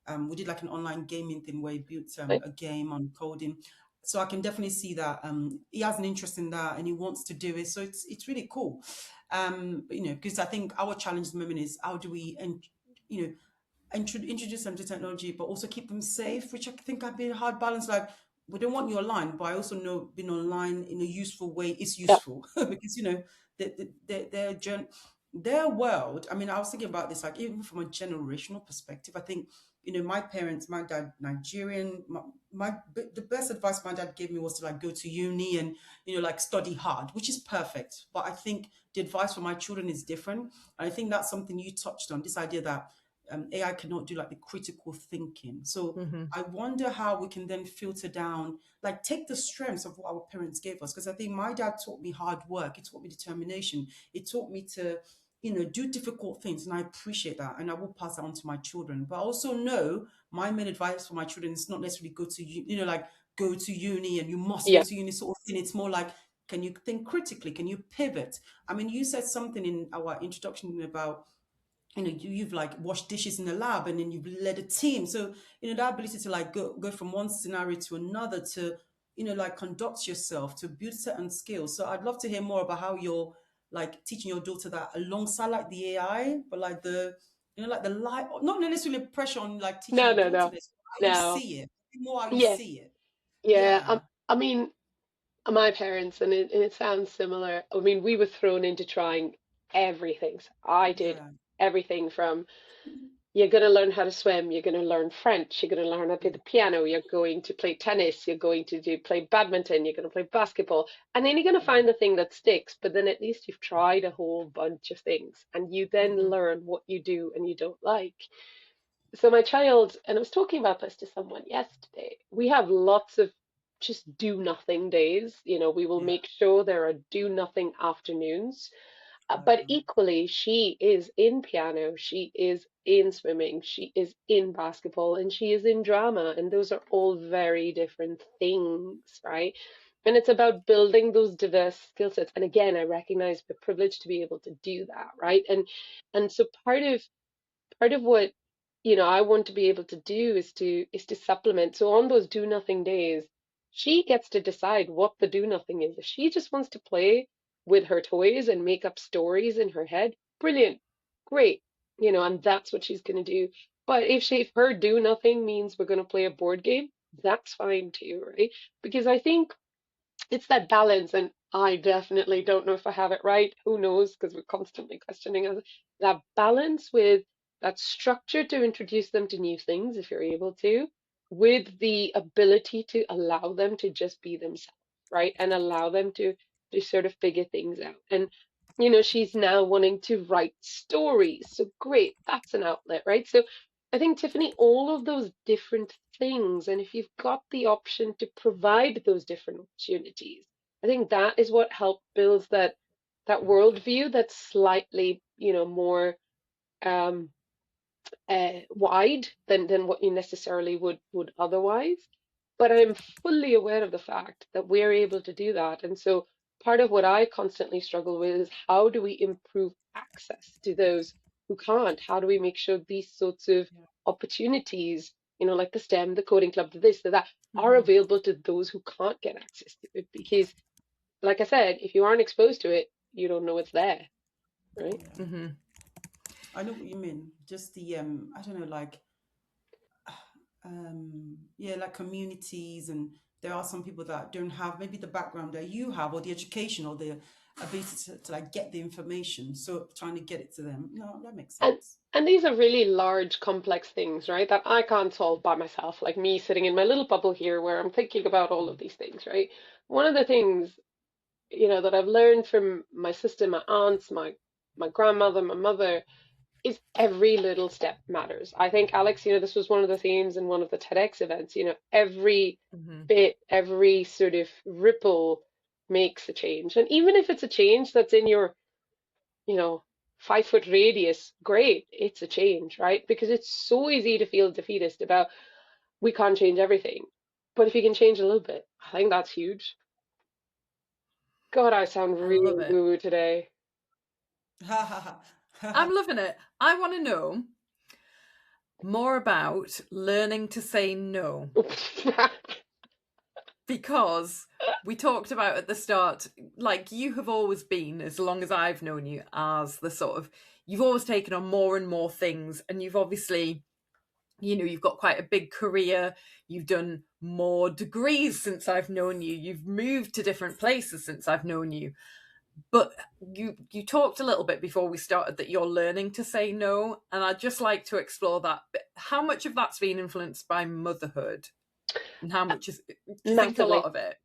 and we did like an online gaming thing where he built Right. a game on coding. So I can definitely see that he has an interest in that and he wants to do it. So it's really cool. Because I think our challenge at the moment is how do we, and you know, introduce them to technology, but also keep them safe, which I think I'd be a hard balance. Like, we don't want you online, but I also know being online in a useful way is Yeah. useful because their world. I mean, I was thinking about this, like even from a generational perspective. I think my parents, my dad, Nigerian. The best advice my dad gave me was to like go to uni and like study hard, which is perfect. But I think the advice for my children is different, and I think that's something you touched on. This idea that AI cannot do like the critical thinking. So Hmm. I wonder how we can then filter down, like take the strengths of what our parents gave us. Because I think my dad taught me hard work. He taught me determination. He taught me to, do difficult things. And I appreciate that. And I will pass that on to my children. But I also know my main advice for my children is not necessarily like go to uni and you must go Yeah. to uni sort of thing. It's more like, can you think critically? Can you pivot? I mean, you said something in our introduction about you've like washed dishes in the lab and then you've led a team, so that ability to like go from one scenario to another, to like conduct yourself, to build certain skills. So I'd love to hear more about how you're like teaching your daughter that alongside like the AI, but like the like the light, not necessarily pressure on like teaching No, your no, daughter no, this, how you no. see it, more how you Yeah, see it. yeah. Yeah, I mean, my parents, and it sounds similar. I mean, we were thrown into trying everything. So I did yeah, everything from you're going to learn how to swim, you're going to learn French, you're going to learn how to play yeah, the piano, you're going to play tennis, you're going to play badminton, you're going to play basketball, and then you're going to yeah. find the thing that sticks. But then at least you've tried a whole bunch of things, and you then Mm-hmm. learn what you do and you don't like. So my child, and I was talking about this to someone yesterday, we have lots of just do nothing days. We will Yeah, make sure there are do nothing afternoons. But wow. equally, she is in piano, she is in swimming, she is in basketball, and she is in drama. And those are all very different things, right? And it's about building those diverse skill sets. And again, I recognize the privilege to be able to do that, right? And so part of what I want to be able to do is to supplement. So on those do nothing days, she gets to decide what the do nothing is. If she just wants to play with her toys and make up stories in her head, brilliant, great, and that's what she's going to do. But if her do nothing means we're going to play a board game, that's fine too, right? Because I think it's that balance, and I definitely don't know if I have it right. Who knows? Because we're constantly questioning us. That balance with that structure to introduce them to new things, if you're able to, with the ability to allow them to just be themselves, right? And allow them to sort of figure things out. And she's now wanting to write stories. So great, that's an outlet, right? So I think, Tiffany, all of those different things, and if you've got the option to provide those different opportunities, I think that is what help builds that worldview that's slightly, more um, wide than what you necessarily would otherwise. But I'm fully aware of the fact that we're able to do that. And so part of what I constantly struggle with is how do we improve access to those who can't? How do we make sure these sorts of Yeah. opportunities, like the STEM, the coding club, the this, the that, are Mm-hmm. available to those who can't get access to it? Because, like I said, if you aren't exposed to it, you don't know it's there, right? Yeah. Hmm. I know what you mean. Just the I don't know, like yeah, like communities, and there are some people that don't have maybe the background that you have, or the education, or the ability to like get the information. So trying to get it to them. No, that makes And sense. and these are really large, complex things, right? That I can't solve by myself, like me sitting in my little bubble here where I'm thinking about all of these things, right? One of the things, that I've learned from my sister, my aunts, my grandmother, my mother, is every little step matters. I think, Alex, this was one of the themes in one of the TEDx events, every Hmm. bit, every sort of ripple makes a change. And even if it's a change that's in your, you know, 5 foot radius, great, it's a change, right? Because it's so easy to feel defeatist about we can't change everything. But if you can change a little bit, I think that's huge. God, I sound I love really it. woo-woo today. I'm loving it. I want to know more about learning to say no, because we talked about at the start, like, you have always been, as long as I've known you, as the sort of, you've always taken on more and more things, and you've obviously, you've got quite a big career, you've done more degrees since I've known you, you've moved to different places since I've known you. But you talked a little bit before we started that you're learning to say no, and I'd just like to explore that. How much of that's been influenced by motherhood, and how much is, do you think a lot Massively, of it?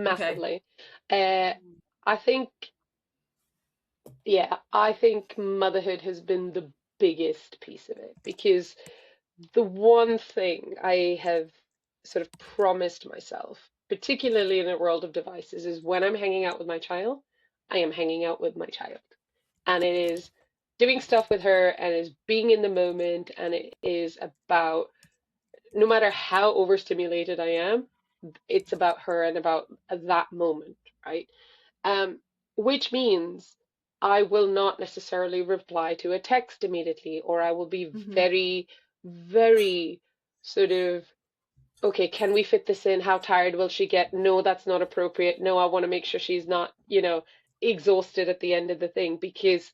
Okay. massively. Uh, I think, yeah, I think motherhood has been the biggest piece of it because the one thing I have sort of promised myself, particularly in a world of devices, is when I'm hanging out with my child, I am hanging out with my child. And it is doing stuff with her and is being in the moment and it is about no matter how overstimulated I am, it's about her and about that moment, right? Um, which means I will not necessarily reply to a text immediately, or I will be Mm-hmm. very, very sort of, okay, can we fit this in? How tired will she get? No, that's not appropriate. No, I want to make sure she's not, exhausted at the end of the thing because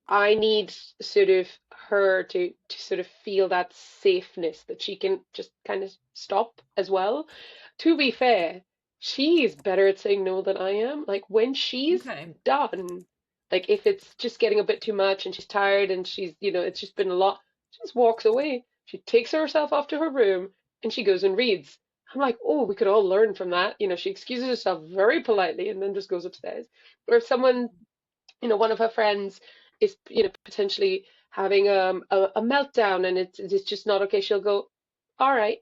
I need sort of her to sort of feel that safeness that she can just kind of stop as well. To be fair, she is better at saying no than I am. Like when she's Okay. done, like if it's just getting a bit too much and she's tired and she's, it's just been a lot, she just walks away. She takes herself off to her room and she goes and reads. I'm like, oh, we could all learn from that. She excuses herself very politely and then just goes upstairs. Or if someone one of her friends is, potentially having a meltdown and it's just not okay, she'll go, all right,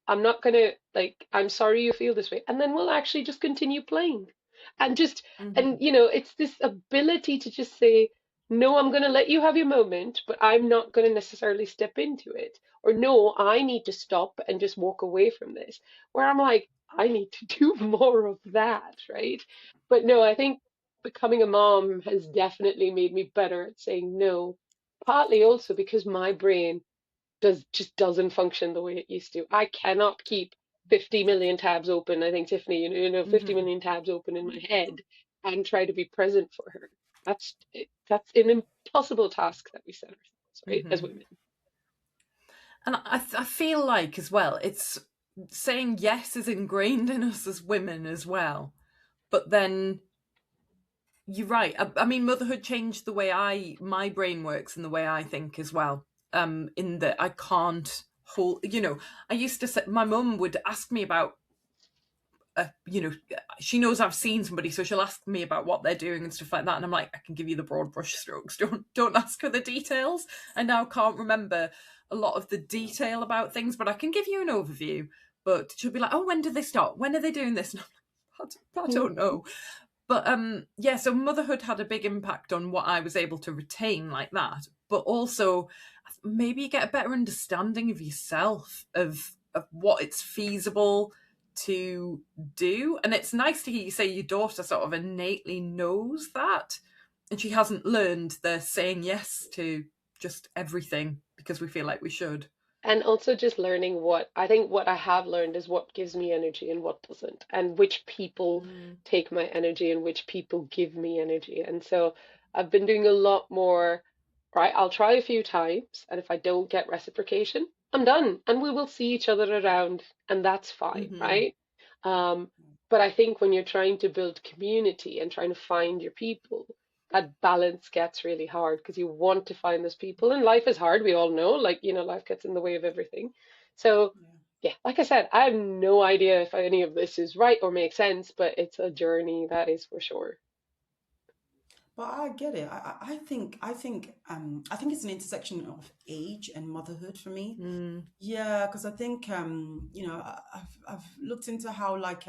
I'm not gonna like, I'm sorry you feel this way. And then we'll actually just continue playing. And just, and Mm-hmm. it's this ability to just say, no, I'm gonna let you have your moment, but I'm not gonna necessarily step into it. Or no, I need to stop and just walk away from this. Where I'm like, I need to do more of that, right? But no, I think becoming a mom has definitely made me better at saying no. Partly also because my brain just doesn't function the way it used to. I cannot keep 50 million tabs open. I think Tiffany, 50 Mm-hmm. million tabs open in my head and try to be present for her. That's an impossible task that we set ourselves, right, as Mm-hmm. women. And I feel like as well, it's saying yes is ingrained in us as women as well. But then you're right. I mean, motherhood changed the way my brain works and the way I think as well. In that I can't hold, I used to say, my mum would ask me about, she knows I've seen somebody, so she'll ask me about what they're doing and stuff like that. And I'm like, I can give you the broad brush strokes. Don't ask for the details. I now can't remember a lot of the detail about things, but I can give you an overview. But she'll be like, oh, when did they start? When are they doing this? And I'm like, I don't know. But yeah, so motherhood had a big impact on what I was able to retain like that. But also maybe you get a better understanding of yourself, of what it's feasible to do. And it's nice to hear you say your daughter sort of innately knows that. And she hasn't learned the saying yes to just everything because we feel like we should. And also just learning what I have learned is what gives me energy and what doesn't, and which people Mm. take my energy and which people give me energy. And so I've been doing a lot more, right? I'll try a few times, and if I don't get reciprocation, I'm done, and we will see each other around, and that's fine, Mm-hmm. right? Um, but I think when you're trying to build community and trying to find your people, that balance gets really hard because you want to find those people and life is hard, we all know, like life gets in the way of everything. So Yeah. yeah, like I said, I have no idea if any of this is right or makes sense, but it's a journey, that is for sure. But I get it. I think it's an intersection of age and motherhood for me. Mm. Yeah, because I think I've looked into how, like,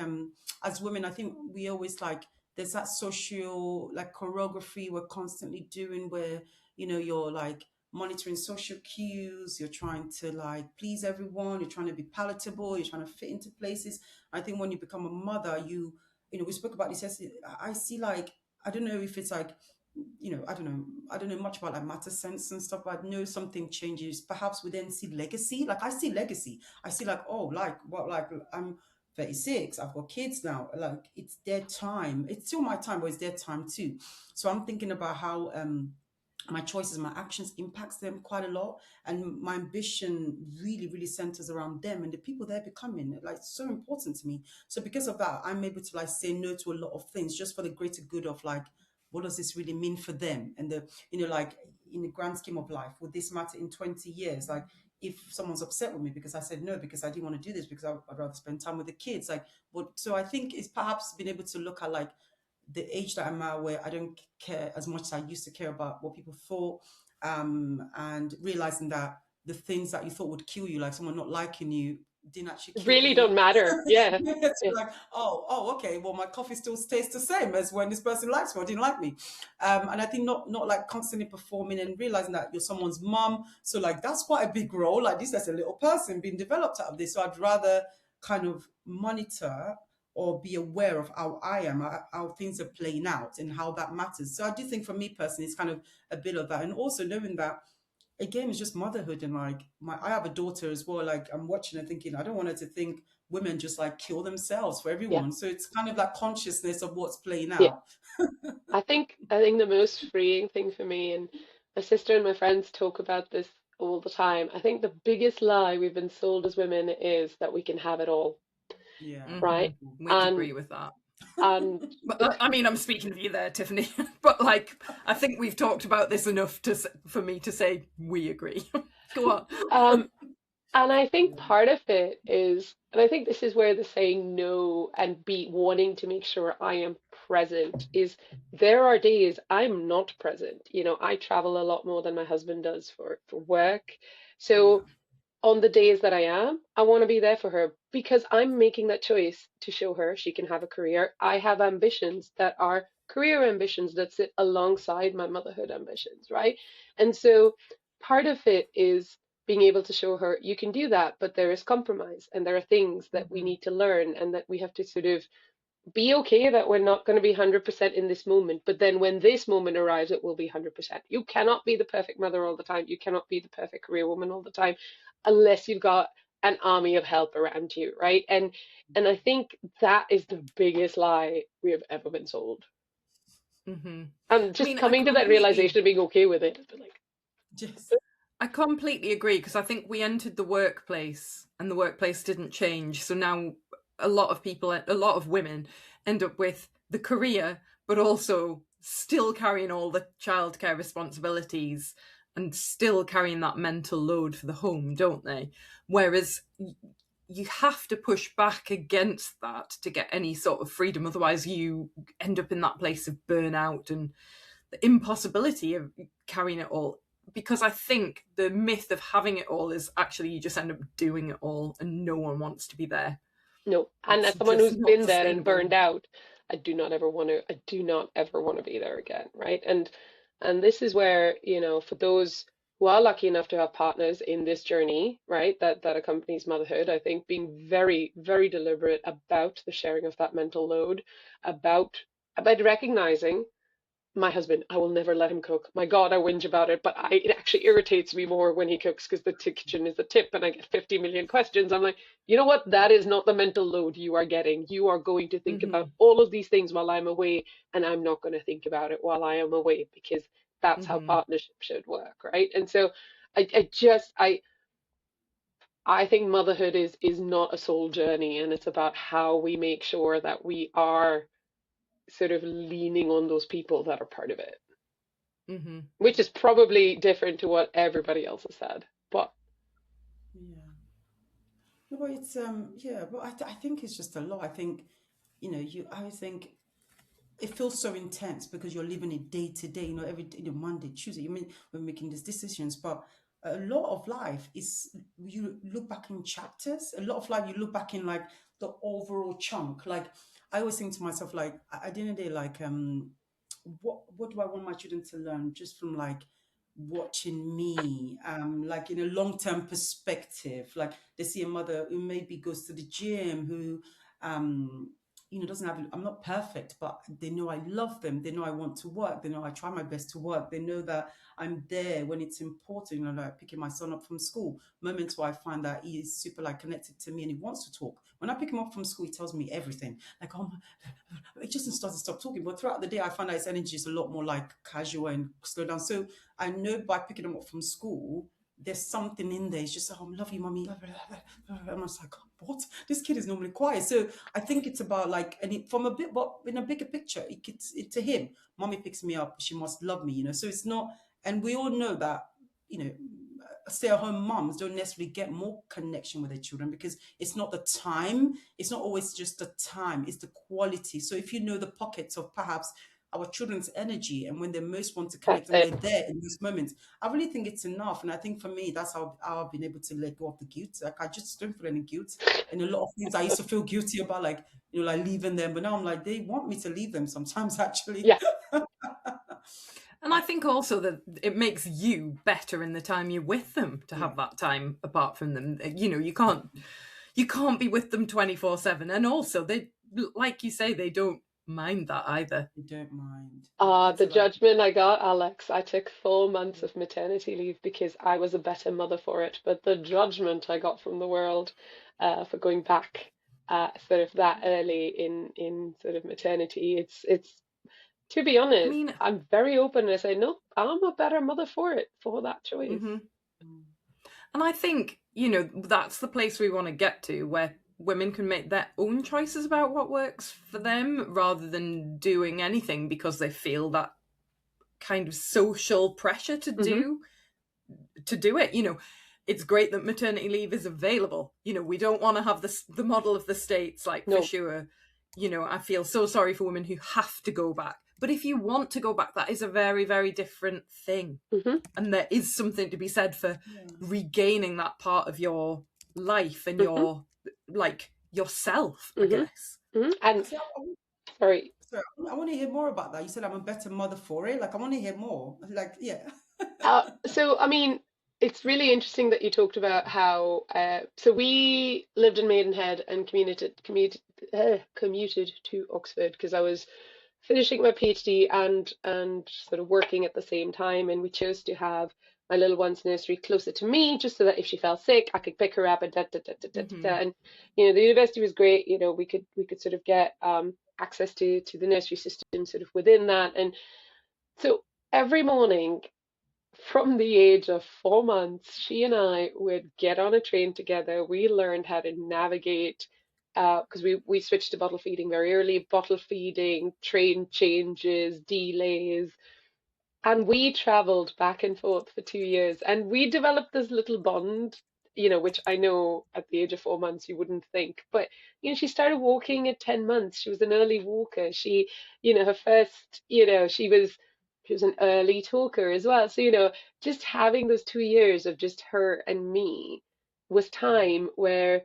as women, I think we always, like, there's that social like choreography we're constantly doing where, you're like monitoring social cues, you're trying to like please everyone, you're trying to be palatable, you're trying to fit into places. I think when you become a mother, we spoke about this yesterday. I see like, I don't know if it's like, I don't know much about like matter sense and stuff, but I know something changes. Perhaps we then see legacy. Like I see legacy. I see like, oh, like what, like I'm 36, I've got kids now. Like it's their time. It's still my time, but it's their time too. So I'm thinking about how my choices, my actions impacts them quite a lot. And my ambition really, really centers around them and the people they're becoming. Like so important to me. So because of that, I'm able to like say no to a lot of things just for the greater good of like, what does this really mean for them? And like in the grand scheme of life, would this matter in 20 years? Like if someone's upset with me because I said no, because I didn't want to do this, because I'd rather spend time with the kids. Like, but so I think it's perhaps being able to look at like the age that I'm at where I don't care as much as I used to care about what people thought, and realizing that the things that you thought would kill you, like someone not liking you, didn't actually kill Really you. don't matter. Yeah. It's Yeah. like, oh, okay, well, my coffee still tastes the same as when this person likes me or didn't like me. And I think not like constantly performing and realizing that you're someone's mum. So like that's quite a big role. Like this, that's a little person being developed out of this. So I'd rather kind of monitor or be aware of how I am, how things are playing out and how that matters. So I do think for me personally, it's kind of a bit of that. And also knowing that again, it's just motherhood. And like I have a daughter as well. Like I'm watching and thinking, I don't want her to think women just like kill themselves for Yeah. everyone. So it's kind of like consciousness of what's playing Yeah. out. I think the most freeing thing for me, and my sister and my friends talk about this all the time. I think the biggest lie we've been sold as women is that we can have it all, Yeah. right? We'd And agree with that. and But I mean, I'm speaking for you there, Tiffany. But like, I think we've talked about this enough for me to say we agree. Go on. um and I think Yeah. part of it is, and I think this is where the saying no and be wanting to make sure I am present is, there are days I'm not present. I travel a lot more than my husband does for work. Yeah. So on the days that I am, I want to be there for her because I'm making that choice to show her she can have a career. I have ambitions that are career ambitions that sit alongside my motherhood ambitions, right? And so part of it is being able to show her you can do that, but there is compromise and there are things that we Mm-hmm. need to learn and that we have to sort of be okay that we're not going to be 100% in this moment, but then when this moment arrives, it will be 100%. You cannot be the perfect mother all the time. You cannot be the perfect career woman all the time unless you've got an army of help around you, right? And I think that is the biggest lie we have ever been sold. Hmm. And I just mean, I coming to that completely realization of being okay with it, but like, Yes. I completely agree because I think we entered the workplace and the workplace didn't change. So now a lot of people, a lot of women end up with the career, but also still carrying all the childcare responsibilities and still carrying that mental load for the home, don't they? Whereas you have to push back against that to get any sort of freedom. Otherwise, you end up in that place of burnout and the impossibility of carrying it all, because I think the myth of having it all is actually you just end up doing it all and no one wants to be there. no. And It's as someone just who's not been there and sustainable. burned out, I do not ever want to be there again, right? And this is where, for those who are lucky enough to have partners in this journey, right, that accompanies motherhood, I think being very, very deliberate about the sharing of that mental load, about about recognizing my husband, I will never let him cook. My God, I whinge about it, but it actually irritates me more when he cooks because the kitchen is a tip and I get 50 million questions. I'm like, you know what? That is not the mental load you are getting. You are going to think Mm-hmm. about all of these things while I'm away, and I'm not going to think about it while I am away because that's how Mm-hmm. partnership should work, right? And so I think motherhood is not a soul journey, and it's about how we make sure that we are sort of leaning on those people that are part of it, Mm-hmm. which is probably different to what everybody else has said. But Yeah. No, but it's yeah, but I think it's just a lot. I think, I think it feels so intense because you're living it day to day, every day, Monday, Tuesday. You mean we're making these decisions, but a lot of life is, you look back in chapters. A lot of life you look back in like the overall chunk. Like I always think to myself, like at the end of the day, like what do I want my children to learn just from like watching me, like in a long-term perspective. Like they see a mother who maybe goes to the gym, who doesn't have, I'm not perfect, but they know I love them, they know I want to work, they know I try my best to work, they know that I'm there when it's important, like picking my son up from school, moments where I find that he is super like connected to me and he wants to talk. When I pick him up from school, he tells me everything. Like, oh, it just doesn't stop talking. But throughout the day, I find that his energy is a lot more like casual and slow down. So I know by picking him up from school, there's something in there. It's just, oh, I love you, mommy. And I was like, what? This kid is normally quiet. So I think it's about like, and from a bit, but in a bigger picture, to him, mommy picks me up. She must love me, So it's not, and we all know that, stay-at-home moms don't necessarily get more connection with their children because it's not the time. It's not always just the time. It's the quality. So if you know the pockets of perhaps our children's energy and when they most want to That's connect and we're it. there in those moments, I really think it's enough. And I think for me, that's how I've been able to let go of the guilt. Like I just don't feel any guilt. And a lot of things I used to feel guilty about, like, like leaving them. But now I'm like, they want me to leave them sometimes, actually. Yeah. And I think also that it makes you better in the time you're with them to have Yeah, that time apart from them. You can't be with them 24/7. And also they, like you say, they don't mind that either. they don't mind. The kids The are like, judgment I got, Alex, I took 4 months yeah, of maternity leave because I was a better mother for it. But the judgment I got from the world for going back sort of that early in sort of maternity, it's to be I honest, mean, I'm very open and I say, no, I'm a better mother for it, for that choice. mhm. mm, And I think, that's the place we want to get to where women can make their own choices about what works for them rather than doing anything because they feel that kind of social pressure Hmm. to do it. It's great that maternity leave is available. We don't want to have the model of the States, like, for No. sure. I feel so sorry for women who have to go back. But if you want to go back, that is a very, very different thing. Hmm. And there is something to be said for yeah. regaining that part of your life and Hmm. your, like, yourself, I Hmm. guess. Hmm. And See, sorry. sorry, I want to hear more about that. You said I'm a better mother for it. Like, I want to hear more. Like, yeah. So, I mean, it's really interesting that you talked about how, so we lived in Maidenhead and commuted to Oxford because I was finishing my PhD and sort of working at the same time, and we chose to have my little one's nursery closer to me, just so that if she fell sick, I could pick her up and da da da da da da. Hmm. And the university was great. We could sort of get access to the nursery system sort of within that, and so every morning from the age of 4 months, she and I would get on a train together. We learned how to navigate because we switched to bottle feeding very early, bottle feeding, train changes, delays, and we traveled back and forth for 2 years, and we developed this little bond, which I know at the age of 4 months you wouldn't think. But, she started walking at 10 months. She was an early walker. She, her first, she was an early talker as well. So, just having those 2 years of just her and me was time where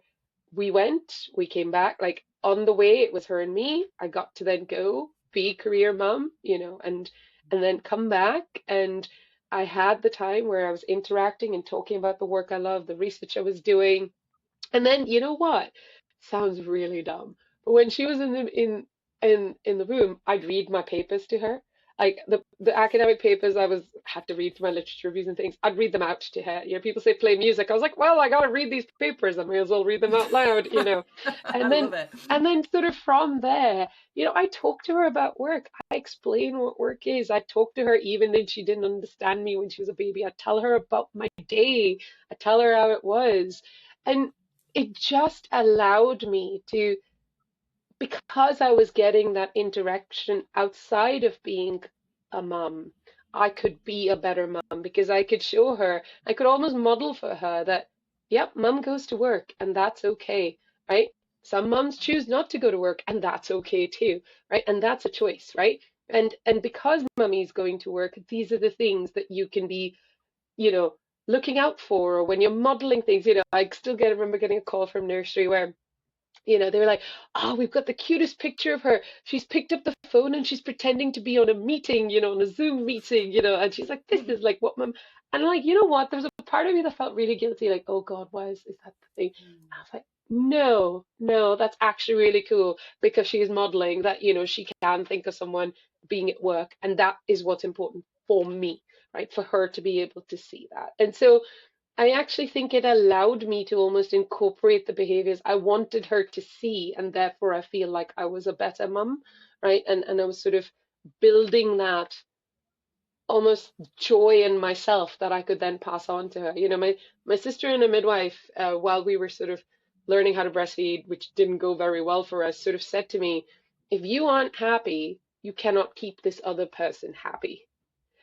we came back. Like on the way, it was her and me. I got to then go be career mum, and then come back. And I had the time where I was interacting and talking about the work I love, the research I was doing. And then you know what? Sounds really dumb. But when she was in the room, I'd read my papers to her. Like the academic papers I was had to read for my literature reviews and things, I'd read them out to her. People say play music. I was like, well, I gotta read these papers. I may as well read them out loud. I And then love it. sort of from there, I talk to her about work. I explain what work is. I talk to her even if she didn't understand me when she was a baby. I tell her about my day. I tell her how it was. And it just allowed me to, because I was getting that interaction outside of being a mum, I could be a better mum because I could show her, I could almost model for her that, yep, mum goes to work and that's okay, right? Some mums choose not to go to work and that's okay too, right? And that's a choice, right? And because mummy's going to work, these are the things that you can be, you know, looking out for, or when you're modeling things. I still remember getting a call from nursery where they were like, "Oh, we've got the cutest picture of her. She's picked up the phone and she's pretending to be on a meeting, on a Zoom meeting, and she's like, this is like what mom." And I'm like, you know what? There was a part of me that felt really guilty, like, oh God, why is that the thing? I was like, no, no, that's actually really cool because she is modeling that, she can think of someone being at work, and that is what's important for me, right? For her to be able to see that. And so I actually think it allowed me to almost incorporate the behaviors I wanted her to see, and therefore I feel like I was a better mum, right? And I was sort of building that almost joy in myself that I could then pass on to her. My sister and a midwife, while we were sort of learning how to breastfeed, which didn't go very well for us, sort of said to me, if you aren't happy, you cannot keep this other person happy.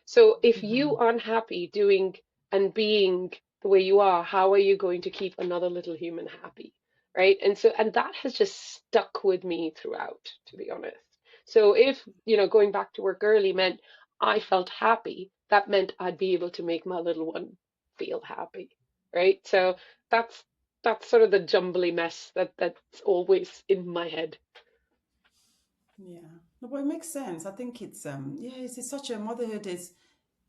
So if you Mhm. aren't happy doing and being the way you are, how are you going to keep another little human happy? Right? And that has just stuck with me throughout, to be honest. So if, going back to work early meant I felt happy, that meant I'd be able to make my little one feel happy. Right? So that's that's sort of the jumbly mess that's always in my head. Yeah. No, but it makes sense. I think it's yeah, it's such a motherhood is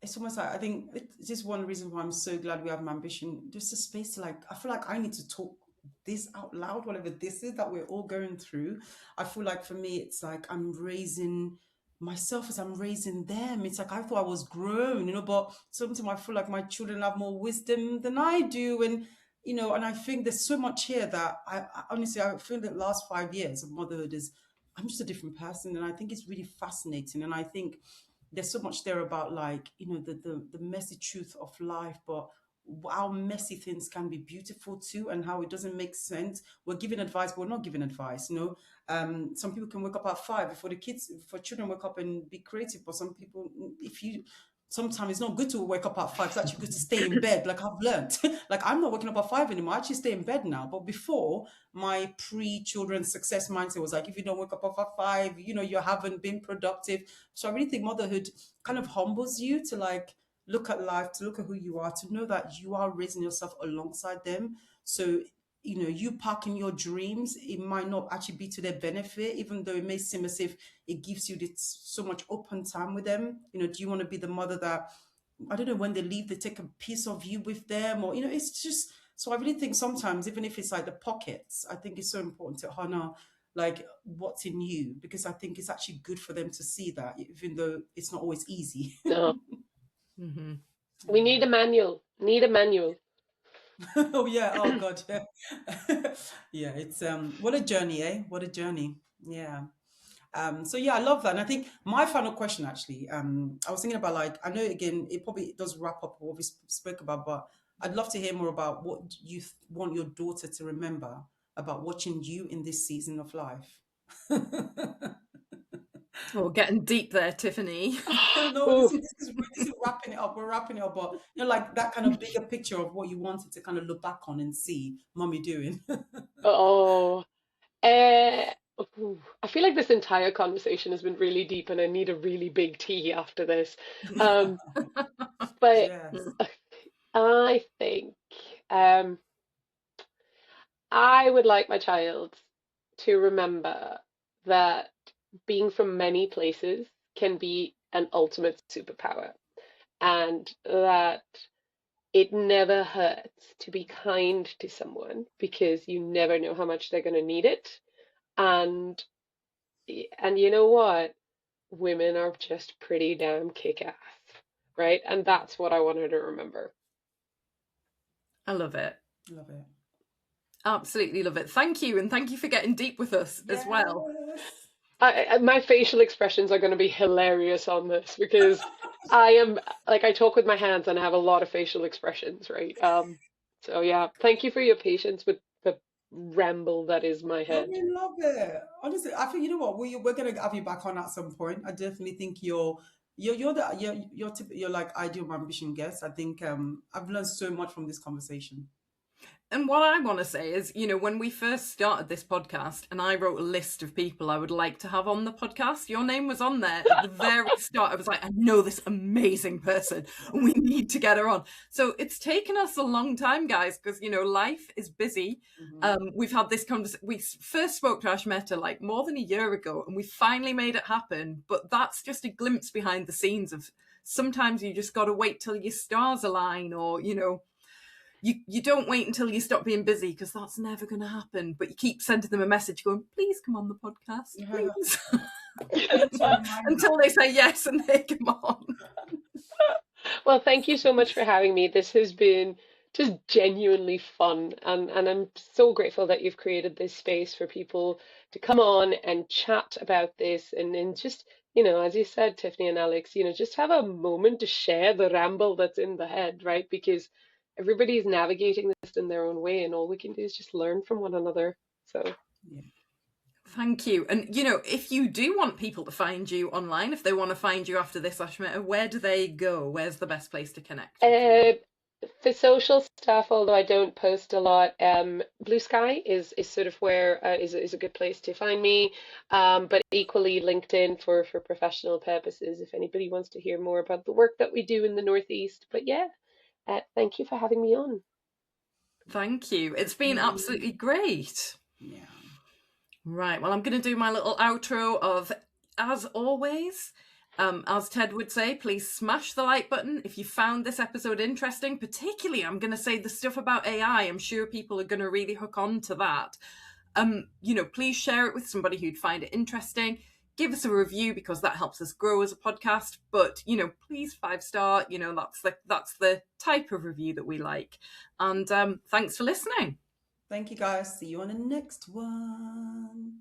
it's almost like I think it's just one reason why I'm so glad we have an ambition. Just a space to like I feel like I need to talk this out loud, whatever this is that we're all going through. I feel like for me it's like I'm raising myself as I'm raising them. It's like I thought I was grown, but sometimes I feel like my children have more wisdom than I do. And and I think there's so much here that I honestly I feel that last 5 years of motherhood is I'm just a different person, and I think it's really fascinating. And I think there's so much there about like the messy truth of life, but how messy things can be beautiful too, and how it doesn't make sense. We're giving advice, but we're not giving advice. Some people can wake up at 5 before the kids, for children wake up and be creative. But some people, if you sometimes it's not good to wake up at 5. It's actually good to stay in bed. Like I've learned, like I'm not waking up at 5 anymore. I actually stay in bed now. But before, my pre-children success mindset was like, if you don't wake up at 5, you haven't been productive. So I really think motherhood kind of humbles you to like look at life, to look at who you are, to know that you are raising yourself alongside them. So you parking your dreams, it might not actually be to their benefit, even though it may seem as if it gives you this so much open time with them. Do you want to be the mother that, I don't know, when they leave, they take a piece of you with them, or it's just. So I really think sometimes, even if it's like the pockets, I think it's so important to honor like what's in you, because I think it's actually good for them to see that, even though it's not always easy. No, Hmm. we need a manual. Need a manual. Oh yeah. Oh God. Yeah. Yeah. It's what a journey, eh? What a journey. Yeah. So yeah, I love that. And I think my final question actually, I was thinking about like, I know again, it probably does wrap up what we spoke about, but I'd love to hear more about what you want your daughter to remember about watching you in this season of life. Oh, getting deep there, Tiffany. No, this Oh, is wrapping it up. We're wrapping it up, but like that kind of bigger picture of what you wanted to kind of look back on and see mommy doing. oh. Uh, I feel like this entire conversation has been really deep, and I need a really big tea after this. Um, but Yes. I think um, I would like my child to remember that being from many places can be an ultimate superpower, and that it never hurts to be kind to someone because you never know how much they're going to need it. And and you know what? Women are just pretty damn kick-ass, right? And that's what I want her to remember. I love it. Love it. Absolutely love it. Thank you. And thank you for getting deep with us as well. Yes. My facial expressions are going to be hilarious on this because I am like I talk with my hands and I have a lot of facial expressions, right? So yeah, thank you for your patience with the ramble that is my No, head. we love it. Honestly, I think you know what we're gonna have you back on at some point. I definitely think you're like ideal ambition guest. I think I've learned so much from this conversation. And what I want to say is, when we first started this podcast and I wrote a list of people I would like to have on the podcast, your name was on there at the very start. I was like, I know this amazing person and we need to get her on. So it's taken us a long time, guys, because, life is busy. We've had this conversation. We first spoke to Ashmita like more than a year ago and we finally made it happen. But that's just a glimpse behind the scenes of sometimes you just got to wait till your stars align, or, you don't wait until you stop being busy, because that's never going to happen. But you keep sending them a message going, please come on the podcast, please. Until they say yes and they come on. Well, thank you so much for having me. This has been just genuinely fun. And I'm so grateful that you've created this space for people to come on and chat about this and just, as you said, Tiffany and Alex, just have a moment to share the ramble that's in the head, right? Because everybody's navigating this in their own way, and all we can do is just learn from one another. So, Yeah. Thank you. And, if you do want people to find you online, if they want to find you after this, Ashmita, where do they go? Where's the best place to connect with you? for social stuff, although I don't post a lot, Blue Sky is sort of where is a good place to find me. But equally LinkedIn for professional purposes, if anybody wants to hear more about the work that we do in the Northeast. But yeah, thank you for having me on. Thank you. It's been absolutely great. Yeah. Right. Well, I'm going to do my little outro of, as always, as Ted would say, please smash the like button if you found this episode interesting. Particularly, I'm going to say the stuff about AI. I'm sure people are going to really hook on to that. Please share it with somebody who'd find it interesting. Give us a review, because that helps us grow as a podcast. But, please 5-star. That's the type of review that we like. And thanks for listening. Thank you, guys. See you on the next one.